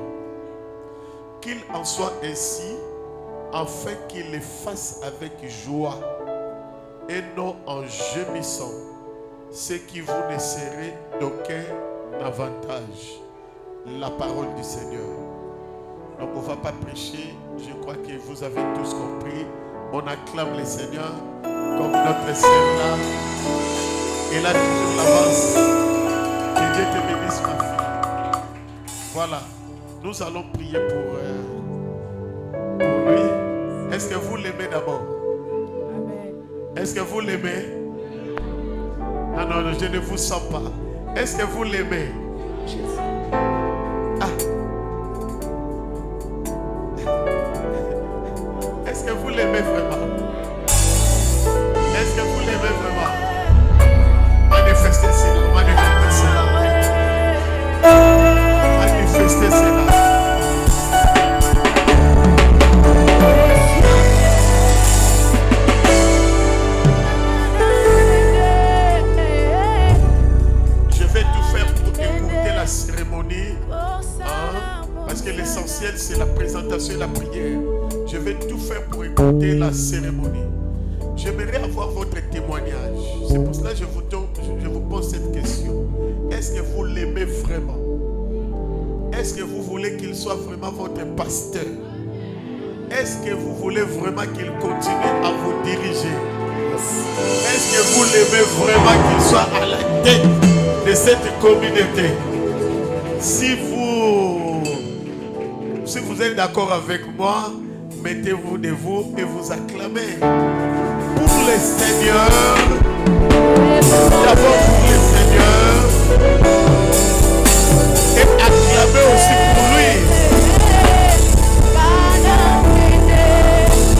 Qu'il en soit ainsi, afin qu'il les fasse avec joie et non en gémissant, ce qui vous ne serait d'aucun avantage. La parole du Seigneur. Donc on ne va pas prêcher, je crois que vous avez tous compris. On acclame le Seigneur comme notre Seigneur. Et là, toujours l'avance. Que Dieu te bénisse, ma fille. Voilà. Nous allons prier pour lui. Est-ce que vous l'aimez d'abord? Amen. Est-ce que vous l'aimez? Non, je ne vous sens pas. Est-ce que vous l'aimez? Ah. Est-ce que vous l'aimez vraiment? Est-ce que vous l'aimez vraiment? Manifestez cela. Manifestez cela. Manifestez cela. Je vais tout faire pour écouter la cérémonie. Parce que l'essentiel, c'est la présentation et la prière. Je vais tout faire pour écouter la cérémonie. J'aimerais avoir votre témoignage. C'est pour cela que je vous pose cette question. Est-ce que vous l'aimez vraiment? Est-ce que vous voulez qu'il soit vraiment votre pasteur? Est-ce que vous voulez vraiment qu'il continue à vous diriger? Est-ce que vous l'aimez vraiment qu'il soit à la tête de cette communauté? Si vous êtes d'accord avec moi, mettez-vous debout et vous acclamez pour le Seigneur. D'abord pour le Seigneur. Et acclamez aussi pour lui.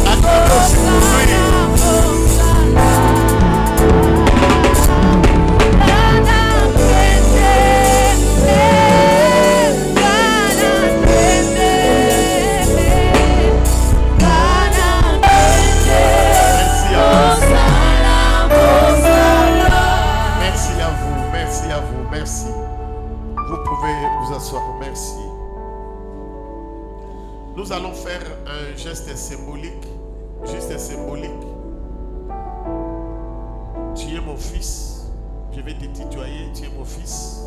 Acclamez aussi pour lui. Merci. Nous allons faire un geste symbolique, juste symbolique. Tu es mon fils. Je vais te tutoyer, tu es mon fils.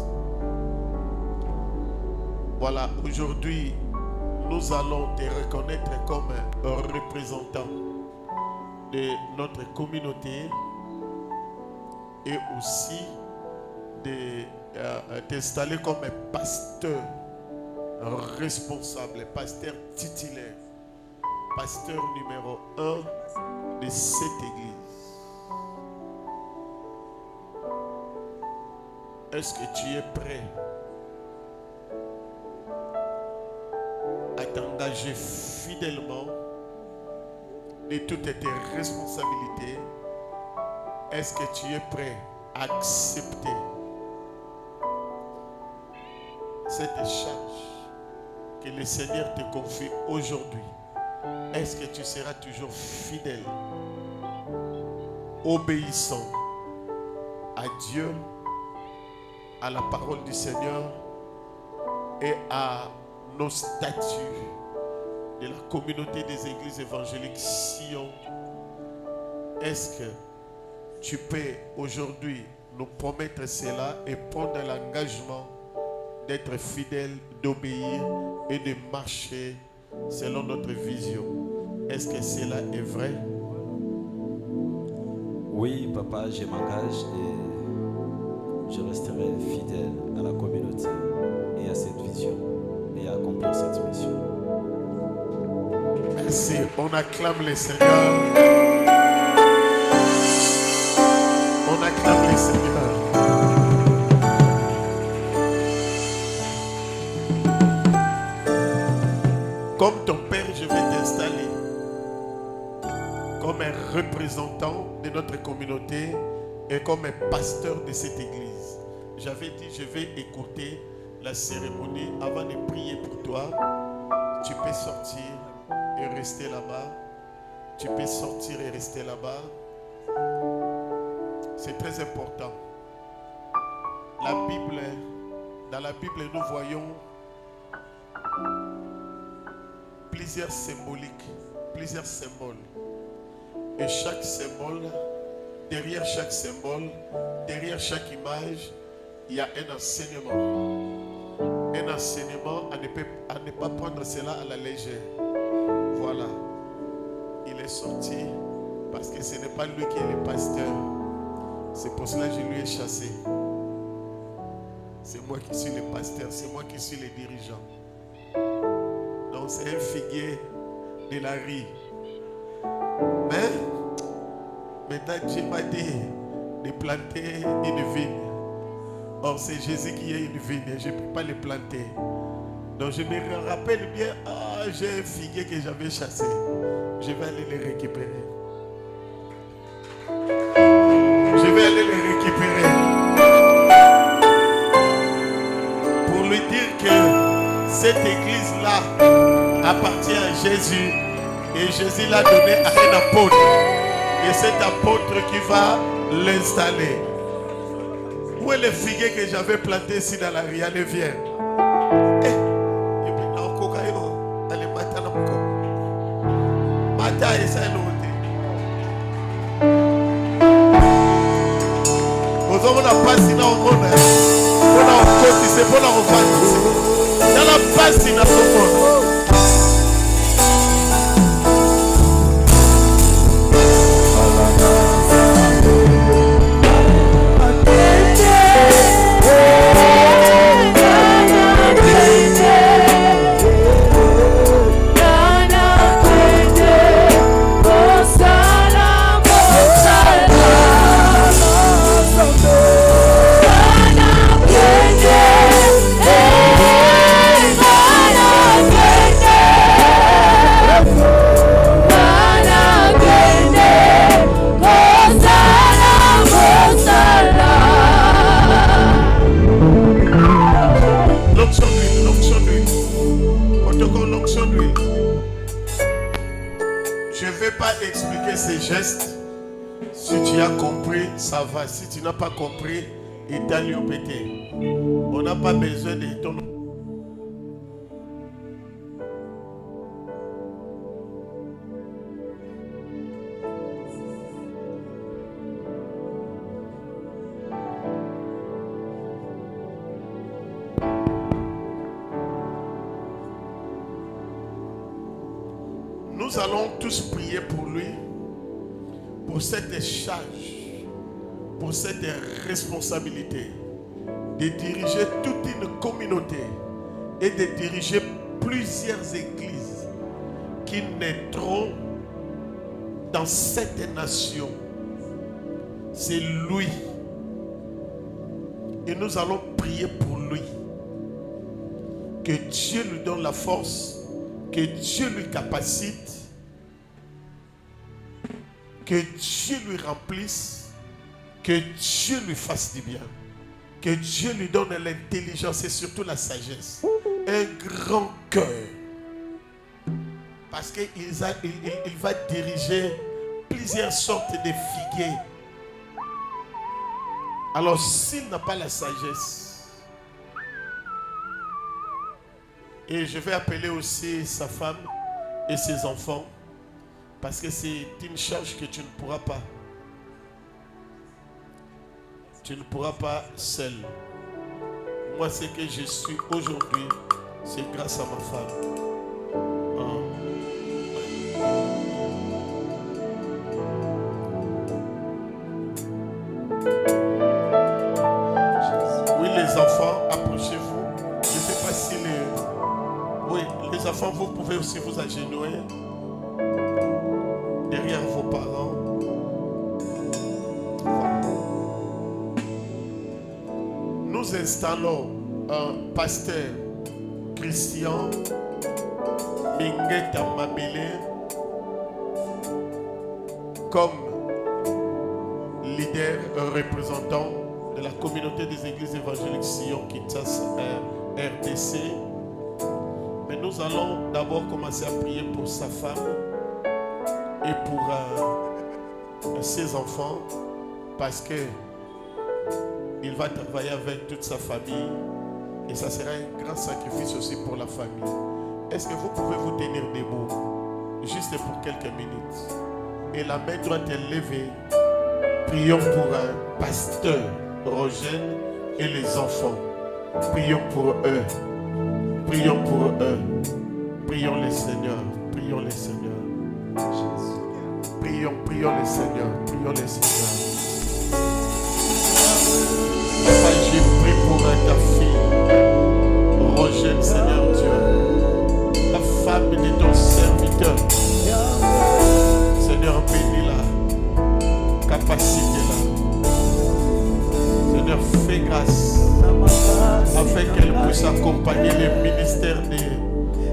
Voilà, aujourd'hui, nous allons te reconnaître comme un représentant de notre communauté et aussi de t'installer comme un pasteur responsable, pasteur titulaire, pasteur numéro 1 de cette église. Est-ce que tu es prêt à t'engager fidèlement de toutes tes responsabilités? Est-ce que tu es prêt à accepter cet échange que le Seigneur te confie aujourd'hui? Est-ce que tu seras toujours fidèle, obéissant à Dieu, à la parole du Seigneur et à nos statuts de la communauté des églises évangéliques Sion? Est-ce que tu peux aujourd'hui nous promettre cela et prendre l'engagement d'être fidèle, d'obéir et de marcher selon notre vision? Est-ce que cela est vrai? Oui, papa, je m'engage et je resterai fidèle à la communauté et à cette vision et à accomplir cette mission. Merci. On acclame le Seigneur. On acclame le Seigneur. Comme ton père, je vais t'installer comme un représentant de notre communauté et comme un pasteur de cette église. J'avais dit, je vais écouter la cérémonie avant de prier pour toi. Tu peux sortir et rester là-bas. Tu peux sortir et rester là-bas. C'est très important. Dans la Bible, nous voyons plusieurs symboliques, plusieurs symboles. Et chaque symbole, derrière chaque symbole, derrière chaque image, il y a un enseignement. Un enseignement à ne pas prendre cela à la légère. Voilà. Il est sorti parce que ce n'est pas lui qui est le pasteur. C'est pour cela que je lui ai chassé. C'est moi qui suis le pasteur, c'est moi qui suis le dirigeant. Donc c'est un figuier de la rue. Mais maintenant Dieu m'a dit de planter une vigne. Or c'est Jésus qui a une vigne et je ne peux pas le planter. Donc je me rappelle bien, j'ai un figuier que j'avais chassé. Je vais aller le récupérer. Je vais aller le récupérer. Pour lui dire que cette église-là appartient à Jésus. Et Jésus l'a donné à un apôtre. Et cet apôtre qui va l'installer. Où est le figuier que j'avais planté ici dans la rue? Allez, viens. Voilà, et ça est l'autre. Vous avez la passe dans le monde. Vous avez la côte, c'est pour la refaire. Dans la passe dans ce monde. Expliquer ces gestes. Si tu as compris, ça va. Si tu n'as pas compris, il t'a lui pété. On n'a pas besoin de ton. Nous allons tous prier pour lui, pour cette charge, pour cette responsabilité de diriger toute une communauté et de diriger plusieurs églises qui naîtront dans cette nation. C'est lui. Et nous allons prier pour lui. Que Dieu lui donne la force, que Dieu lui capacite, que Dieu lui remplisse, que Dieu lui fasse du bien, que Dieu lui donne l'intelligence et surtout la sagesse, un grand cœur, parce qu'il va diriger plusieurs sortes de figuiers. Alors s'il n'a pas la sagesse, et je vais appeler aussi sa femme et ses enfants, parce que c'est une charge que tu ne pourras pas. Tu ne pourras pas seul. Moi, ce que je suis aujourd'hui, c'est grâce à ma femme. Oui, les enfants, approchez-vous. Je ne sais pas si les... Oui, les enfants, vous pouvez aussi vous agenouiller derrière vos parents. Nous installons un pasteur Christian Mingueta Mabele comme leader, représentant de la communauté des églises évangéliques Sion Kinshasa RDC. Mais nous allons d'abord commencer à prier pour sa femme et pour ses enfants, parce que il va travailler avec toute sa famille et ça sera un grand sacrifice aussi pour la famille. Est-ce que vous pouvez vous tenir debout juste pour quelques minutes et la main droite est levée? Prions pour un pasteur Rogène et les enfants. Prions pour eux. Prions pour eux. Prions les Seigneurs. Prions les Seigneurs. Prions les Seigneurs. Prions les Seigneurs. Papa, j'ai prié pour ta fille Rogène, Seigneur Dieu, la femme de ton serviteur. Seigneur, bénis-la, capacite-la. Seigneur, fais grâce afin qu'elle puisse accompagner le ministère de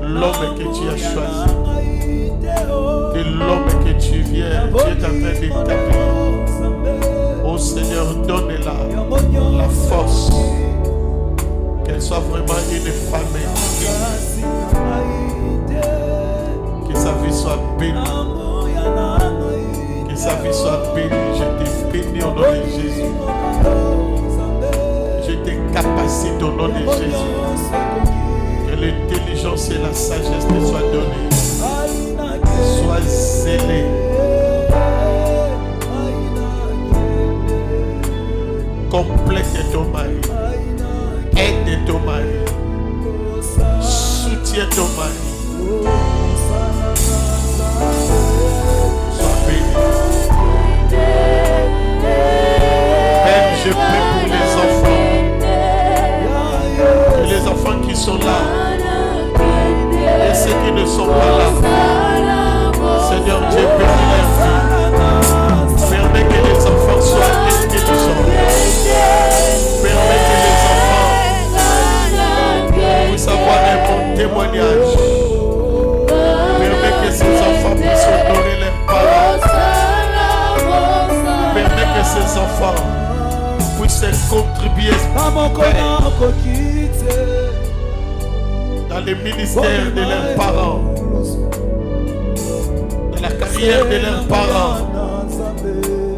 l'homme que tu as choisi, de l'homme que tu viens, tu es en train d'établir. Oh Seigneur, donne-la la force, qu'elle soit vraiment une femme digne, que sa vie soit bénie, que sa vie soit bénie. Je te bénis au nom de Jésus. Je te capacite au nom de Jésus. Que l'intelligence et la sagesse te soient données. Sois zélé sont pas là. Seigneur Dieu, bénis leur vie. Permets que les enfants soient intelligents. Permets que les enfants puissent avoir un bon témoignage. Permets que ces enfants puissent honorer leurs parents. Permets que ces enfants puissent contribuer dans le ministère de leurs parents, dans la carrière de leurs parents.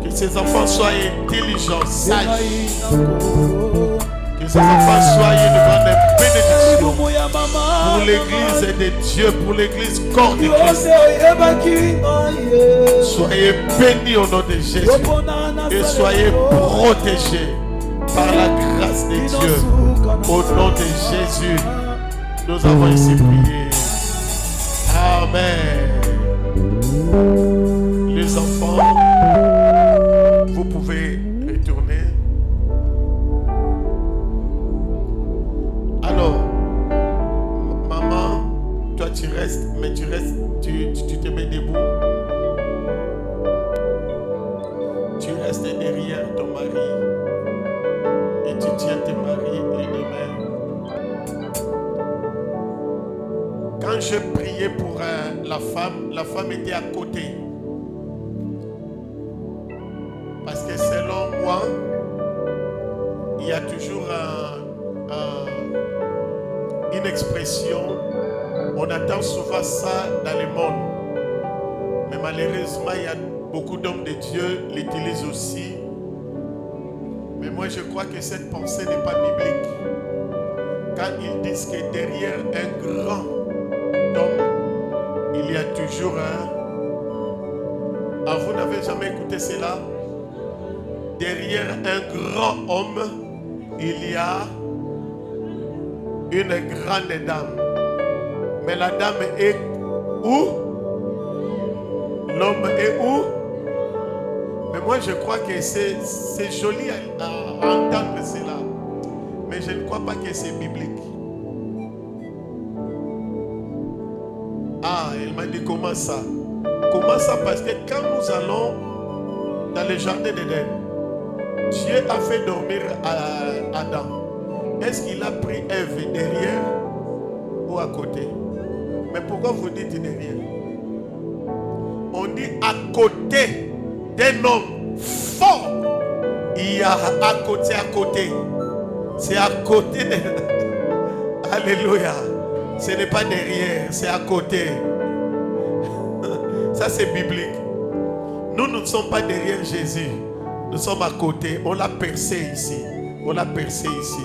Que ces enfants soient intelligents, sages. Que ces enfants soient une grande bénédiction pour l'église de Dieu, pour l'église corps de Christ. Soyez bénis au nom de Jésus et soyez protégés par la grâce de Dieu. Au nom de Jésus, nous avons ici prié. Amen. Les enfants, vous pouvez retourner. Alors, maman, toi tu restes, mais tu te mets debout. Tu restes derrière ton mari et tu tiens tes maris les deux mains. Quand je priais pour la femme était à côté. Parce que selon moi, il y a toujours une expression, on attend souvent ça dans le monde. Mais malheureusement, il y a beaucoup d'hommes de Dieu l'utilisent aussi. Mais moi, je crois que cette pensée n'est pas biblique. Quand ils disent que derrière un grand homme, il y a toujours un... Ah, vous n'avez jamais écouté cela? Derrière un grand homme, il y a une grande dame. Mais la dame est où? L'homme est où? Mais moi je crois que c'est joli à entendre cela. Mais je ne crois pas que c'est biblique. Ah, elle m'a dit comment ça? Comment ça? Parce que quand nous allons dans le jardin d'Éden, Dieu a fait dormir à Adam. Est-ce qu'il a pris Ève derrière ou à côté? Mais pourquoi vous dites derrière? On dit à côté d'un homme fort. Il y a à côté. C'est à côté de... Alléluia. Ce n'est pas derrière, c'est à côté. Ça c'est biblique. Nous ne sommes pas derrière Jésus. Nous sommes à côté. On l'a percé ici. On l'a percé ici.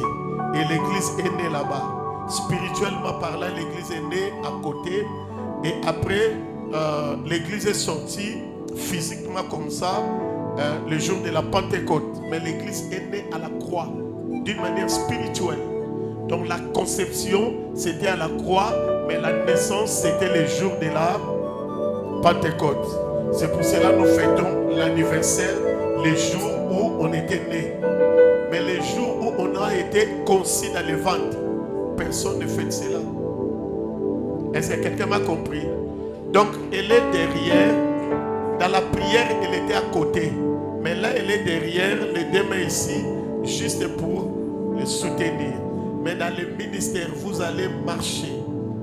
Et l'église est née là-bas. Spirituellement parlant, l'église est née à côté. Et après, l'église est sortie physiquement comme ça le jour de la Pentecôte. Mais l'église est née à la croix d'une manière spirituelle. Donc la conception, c'était à la croix. Mais la naissance, c'était le jour de la Pentecôte. C'est pour cela que nous fêtons l'anniversaire, les jours où on était né. Mais les jours où on a été conçu dans le ventre, personne ne fait cela. Est-ce que quelqu'un m'a compris? Donc elle est derrière. Dans la prière, elle était à côté. Mais là, elle est derrière, les deux mains ici, juste pour le soutenir. Mais dans le ministère, vous allez marcher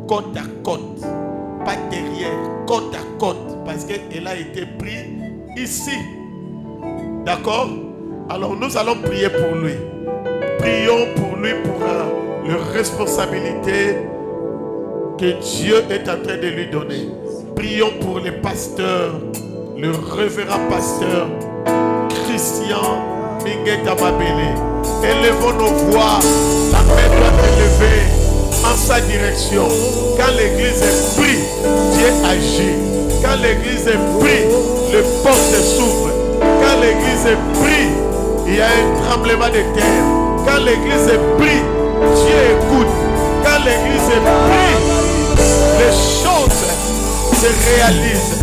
côte à côte. Pas derrière, côte à côte. Parce qu'elle a été prise ici. D'accord? Alors nous allons prier pour lui. Prions pour lui, pour les responsabilités que Dieu est en train de lui donner. Prions pour les pasteurs, le révérend pasteur Christian Mingeta Mabele. Élevons nos voix, la main doit élever en sa direction. Quand l'église est prise, Dieu agit. Quand l'église est prise, les portes s'ouvrent. Quand l'église est prise, il y a un tremblement de terre. Quand l'église est prise, Dieu écoute. Quand l'église est prise, les choses se réalisent.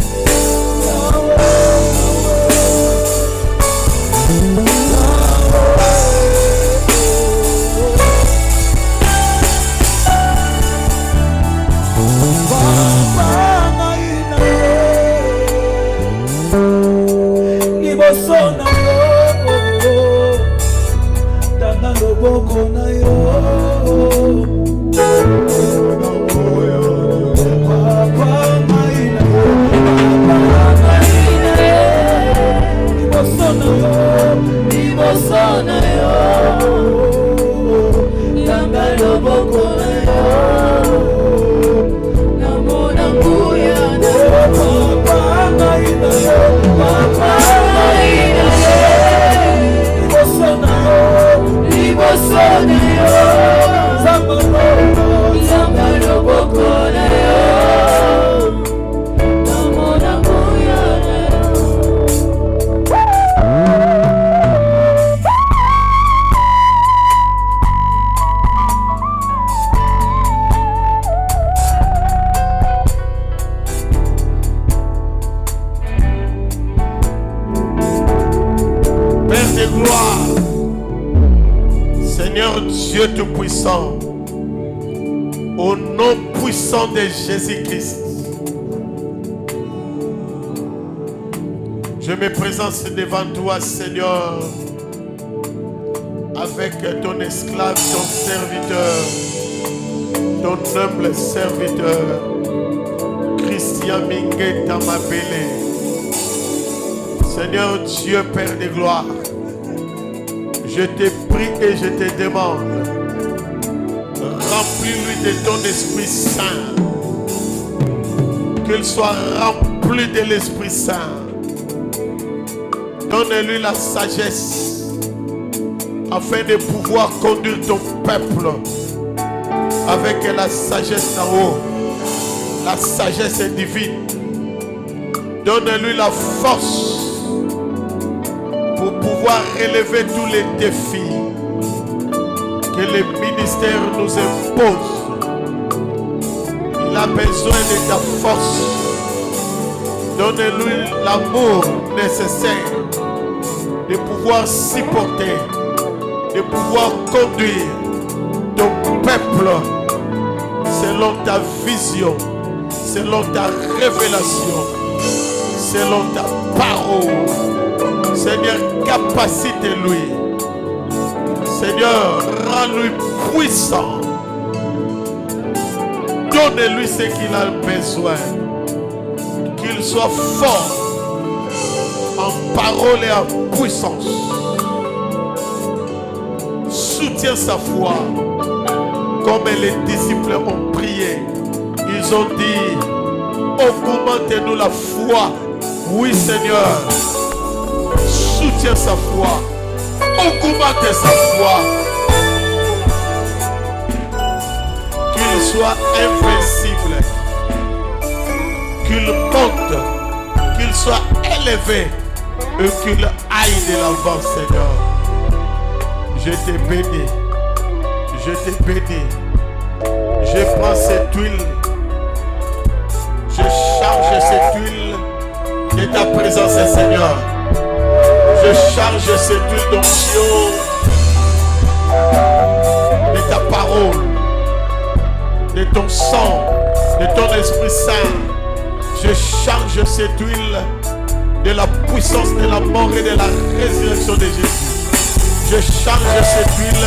sang. Au nom puissant de Jésus-Christ. Je me présente devant toi, Seigneur, avec ton esclave, ton serviteur, ton humble serviteur, Christian Mingueta Mabele. Seigneur Dieu, Père de gloire, je te prie et je te demande, remplis-lui de ton Esprit Saint, qu'il soit rempli de l'Esprit Saint. Donne-lui la sagesse afin de pouvoir conduire ton peuple avec la sagesse d'en haut, la sagesse divine. Donne-lui la force pour pouvoir relever tous les défis que le ministère nous impose. Il a besoin de ta force. Donne-lui l'amour nécessaire de pouvoir supporter, de pouvoir conduire ton peuple selon ta vision, selon ta révélation, selon ta parole. Seigneur, capacite-lui. Seigneur, rends-lui puissant. Donne-lui ce qu'il a besoin. Qu'il soit fort en parole et en puissance. Soutiens sa foi comme les disciples ont prié. Ils ont dit, augmente-nous la foi. Oui, Seigneur. Soutiens sa foi. Augmente sa foi. Qu'il soit invincible. Qu'il monte. Qu'il soit élevé. Et qu'il aille de l'avant, Seigneur. Je te bénis. Je te bénis. Je prends cette huile. Je charge cette huile de ta présence, Seigneur. Je charge cette huile d'onction de ta parole, de ton sang, de ton Esprit Saint. Je charge cette huile de la puissance de la mort et de la résurrection de Jésus. Je charge cette huile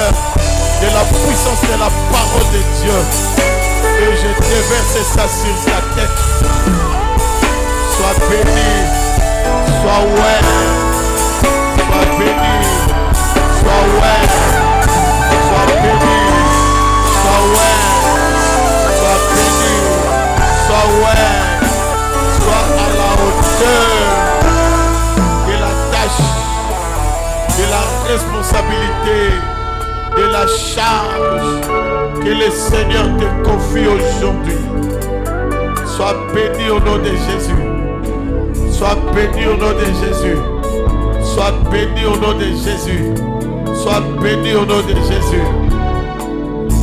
de la puissance de la parole de Dieu. Et je déverse ça sur sa tête. Sois béni, sois ouais, sois béni, sois ouais, sois béni, sois ouais, sois béni, sois ouais, sois à la hauteur de la tâche, de la responsabilité, de la charge que le Seigneur te confie aujourd'hui. Sois béni au nom de Jésus. Sois béni au nom de Jésus. Sois béni au nom de Jésus. Sois béni au nom de Jésus.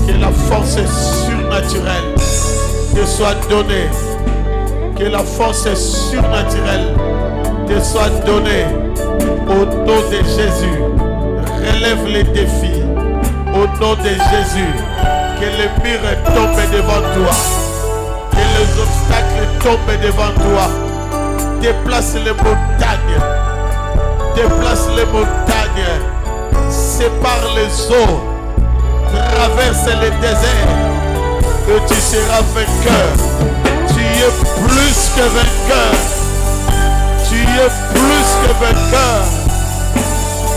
Que la force surnaturelle te soit donnée. Que la force surnaturelle te soit donnée. Au nom de Jésus. Relève les défis. Au nom de Jésus. Que les murs tombent devant toi. Que les obstacles tombent devant toi. Déplace les montagnes. Déplace les montagnes. Sépare les eaux. Traverse les déserts. Et tu seras vainqueur. Tu es plus que vainqueur. Tu es plus que vainqueur.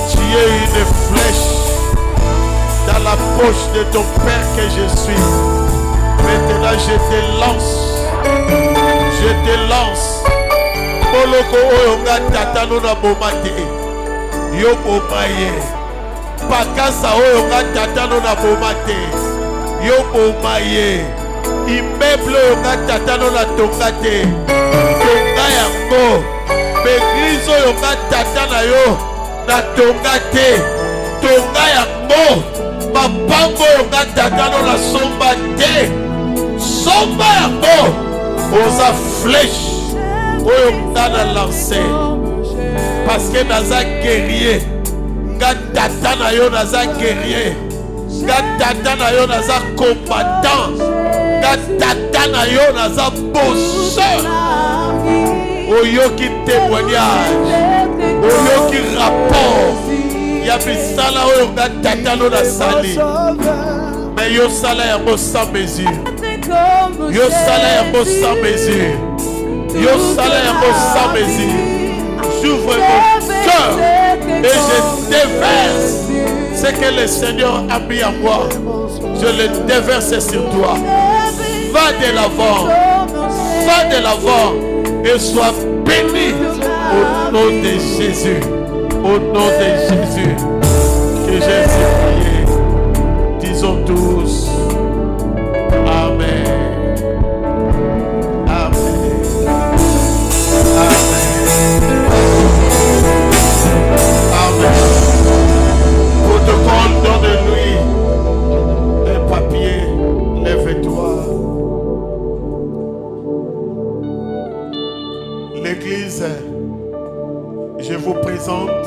Tu es une flèche dans la poche de ton Père que je suis. Maintenant je te lance. Je te lance. Moloko oyo nga tata no na bomate. Yo bomaye. Pakasa oyo nga tata no na bomate. Yo bomaye. Immeuble oyo nga tata no na tongate. Tonga yango. Église oyo nga tata na yo na tongate. Tonga yango. Mapango oyo nga tata no na somba te. Somba yango. Oza flèche. Oyo nga na lancé. Parce que naza guerrier. Nga tata na yo naza guerrier. nga tata na yo naza combattant, nga tata na yo naza bosseur. Oyoki témoignage, oyoki rapport, ya bisala oyo nga tata no nasali. Mais yo sala yango sans mesure, yo sala yango sans mesure, yo sala yango sans mesure. J'ouvre mon cœur et je déverse ce que le Seigneur a mis en moi. Je le déverse sur toi. Va de l'avant, va de l'avant et sois béni au nom de Jésus. Au nom de Jésus que j'ai ainsi prié. Disons tous Amen. Amen. Amen. Amen. Protocole, donne-lui un papier. Lève-toi. L'église, je vous présente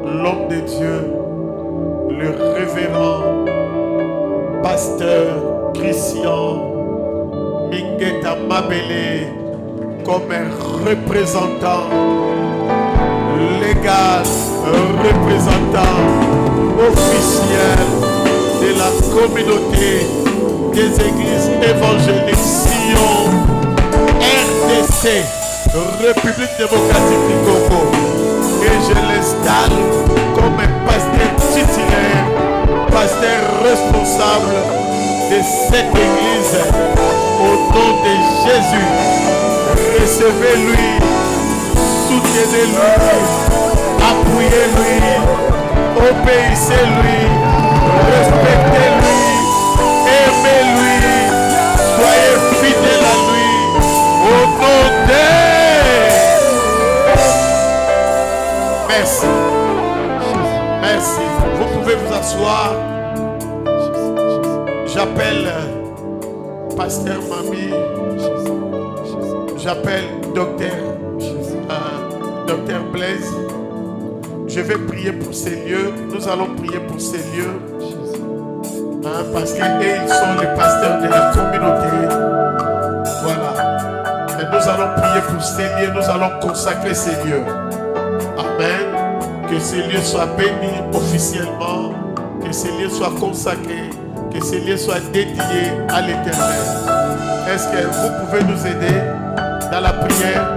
l'homme de Dieu, le révérend pasteur Christian Mingeta Mabele, comme un représentant légal, représentant officiel de la communauté des églises évangéliques Sion, RDC, République démocratique du Congo. Et je l'installe comme un pasteur titulaire, pasteur responsable de cette église. Au nom de Jésus, recevez-lui, soutenez-lui, appuyez-lui, obéissez-lui, respectez-lui, aimez-lui, soyez fidèles à lui. Au nom de... Merci. Merci. Vous pouvez vous asseoir. J'appelle Pasteur Mami. J'appelle Docteur Blaise. Je vais prier pour ces lieux. Nous allons prier pour ces lieux. Parce qu'ils sont les pasteurs de la communauté. Voilà. Et nous allons prier pour ces lieux. Nous allons consacrer ces lieux. Amen. Que ces lieux soient bénis officiellement. Que ces lieux soient consacrés. Que ces lieux soient dédiés à l'Éternel. Est-ce que vous pouvez nous aider dans la prière?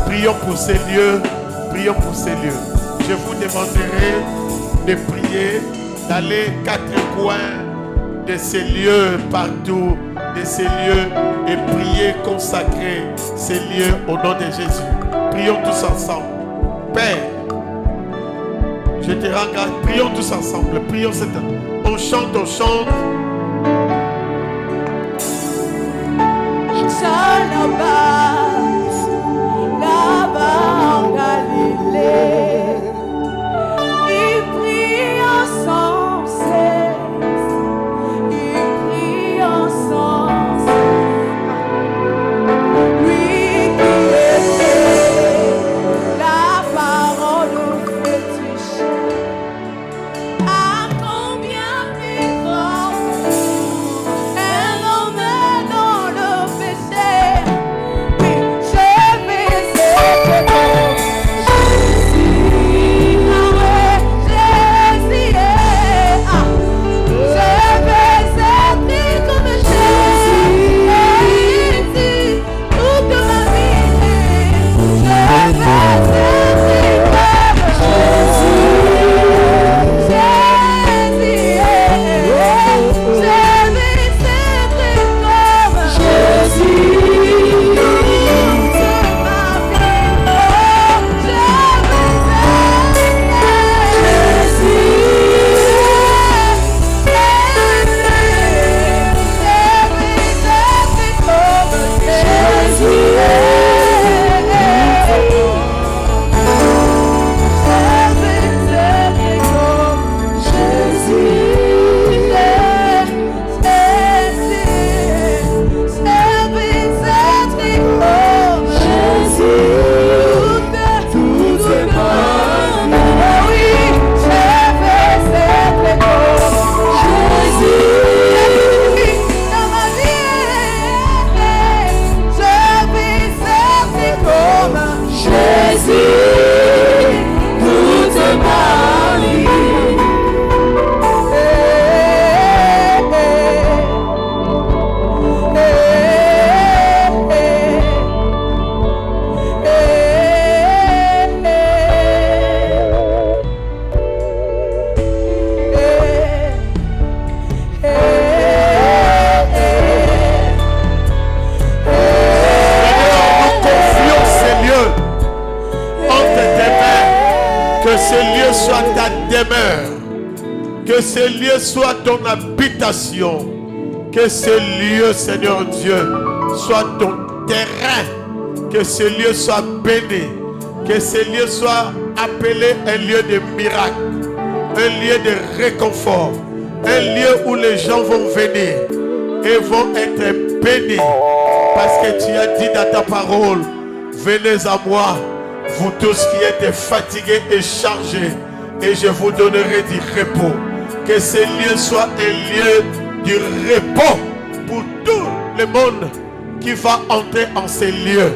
Prions pour ces lieux. Prions pour ces lieux. Je vous demanderai de prier dans les 4 coins de ces lieux partout, de ces lieux, et prier, consacrer ces lieux au nom de Jésus. Prions tous ensemble. Père, je te rends grâce. Prions tous ensemble. Prions cette... On chante, on chante. Là-bas en Galilée, il prie sans cesse, il prie sans cesse. Lui qui était la parole fétiche, à combien plus grand, elle emmène dans le péché. soit ta demeure. Que ce lieu soit ton habitation. Que ce lieu, Seigneur Dieu, soit ton terrain. Que ce lieu soit béni. Que ce lieu soit appelé un lieu de miracle. Un lieu de réconfort. Un lieu où les gens vont venir et vont être bénis. Parce que tu as dit dans ta parole, venez à moi, vous tous qui êtes fatigués et chargés, et je vous donnerai du repos. Que ce lieu soit un lieu du repos pour tout le monde qui va entrer en ces lieux.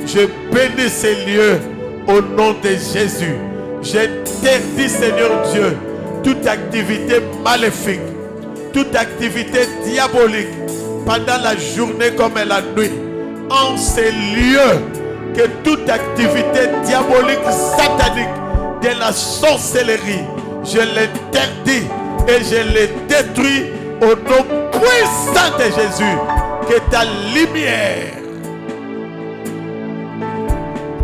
Je bénis ces lieux au nom de Jésus. J'interdis, Seigneur Dieu, toute activité maléfique, toute activité diabolique pendant la journée comme la nuit. En ces lieux, que toute activité diabolique, satanique, de la sorcellerie, je l'interdis et je les détruis au nom puissant de Jésus. Que ta lumière,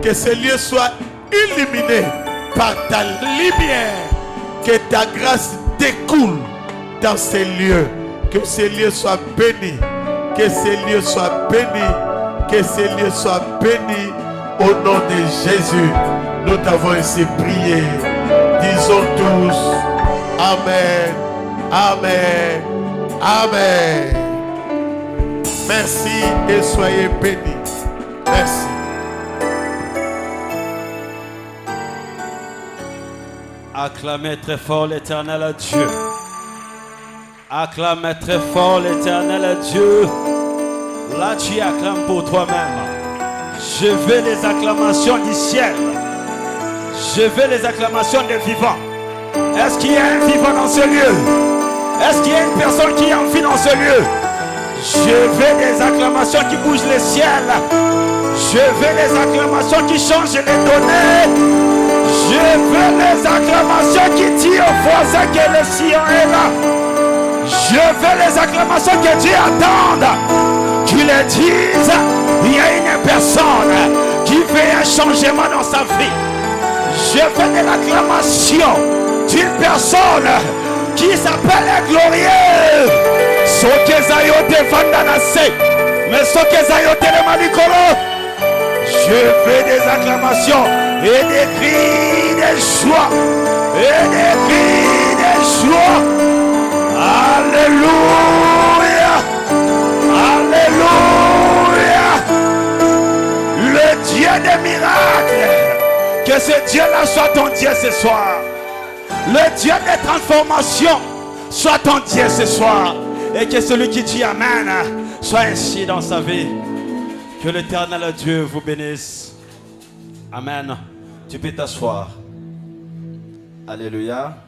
que ce lieu soit illuminé par ta lumière, que ta grâce découle dans ces lieux, que ces lieux soient bénis, que ces lieux soient bénis, que ces lieux soient bénis au nom de Jésus. Nous t'avons ainsi prié. Disons tous Amen, Amen, Amen. Merci et soyez bénis. Merci. Acclamez très fort l'Éternel à Dieu. Acclamez très fort l'Éternel à Dieu. Là, tu acclames pour toi-même. Je veux les acclamations du ciel. Je veux les acclamations des vivants. Est-ce qu'il y a un vivant dans ce lieu? Est-ce qu'il y a une personne qui en vit dans ce lieu? Je veux des acclamations qui bougent le ciel. Je veux les acclamations qui changent les données. Je veux les acclamations qui disent aux voisins que le Sion est là. Je veux les acclamations que Dieu attende. Qui le disent, il y a une personne qui veut un changement dans sa vie. Je veux de l'acclamation d'une personne qui s'appelle un glorieux. Je veux des acclamations et des cris de joie. Et des cris de joie. Alléluia. Alléluia. Le Dieu des miracles. Que ce Dieu-là soit ton Dieu ce soir. Le Dieu des transformations soit ton Dieu ce soir. Et que celui qui dit Amen soit ainsi dans sa vie. Que l'Éternel Dieu vous bénisse. Amen. Tu peux t'asseoir. Alléluia.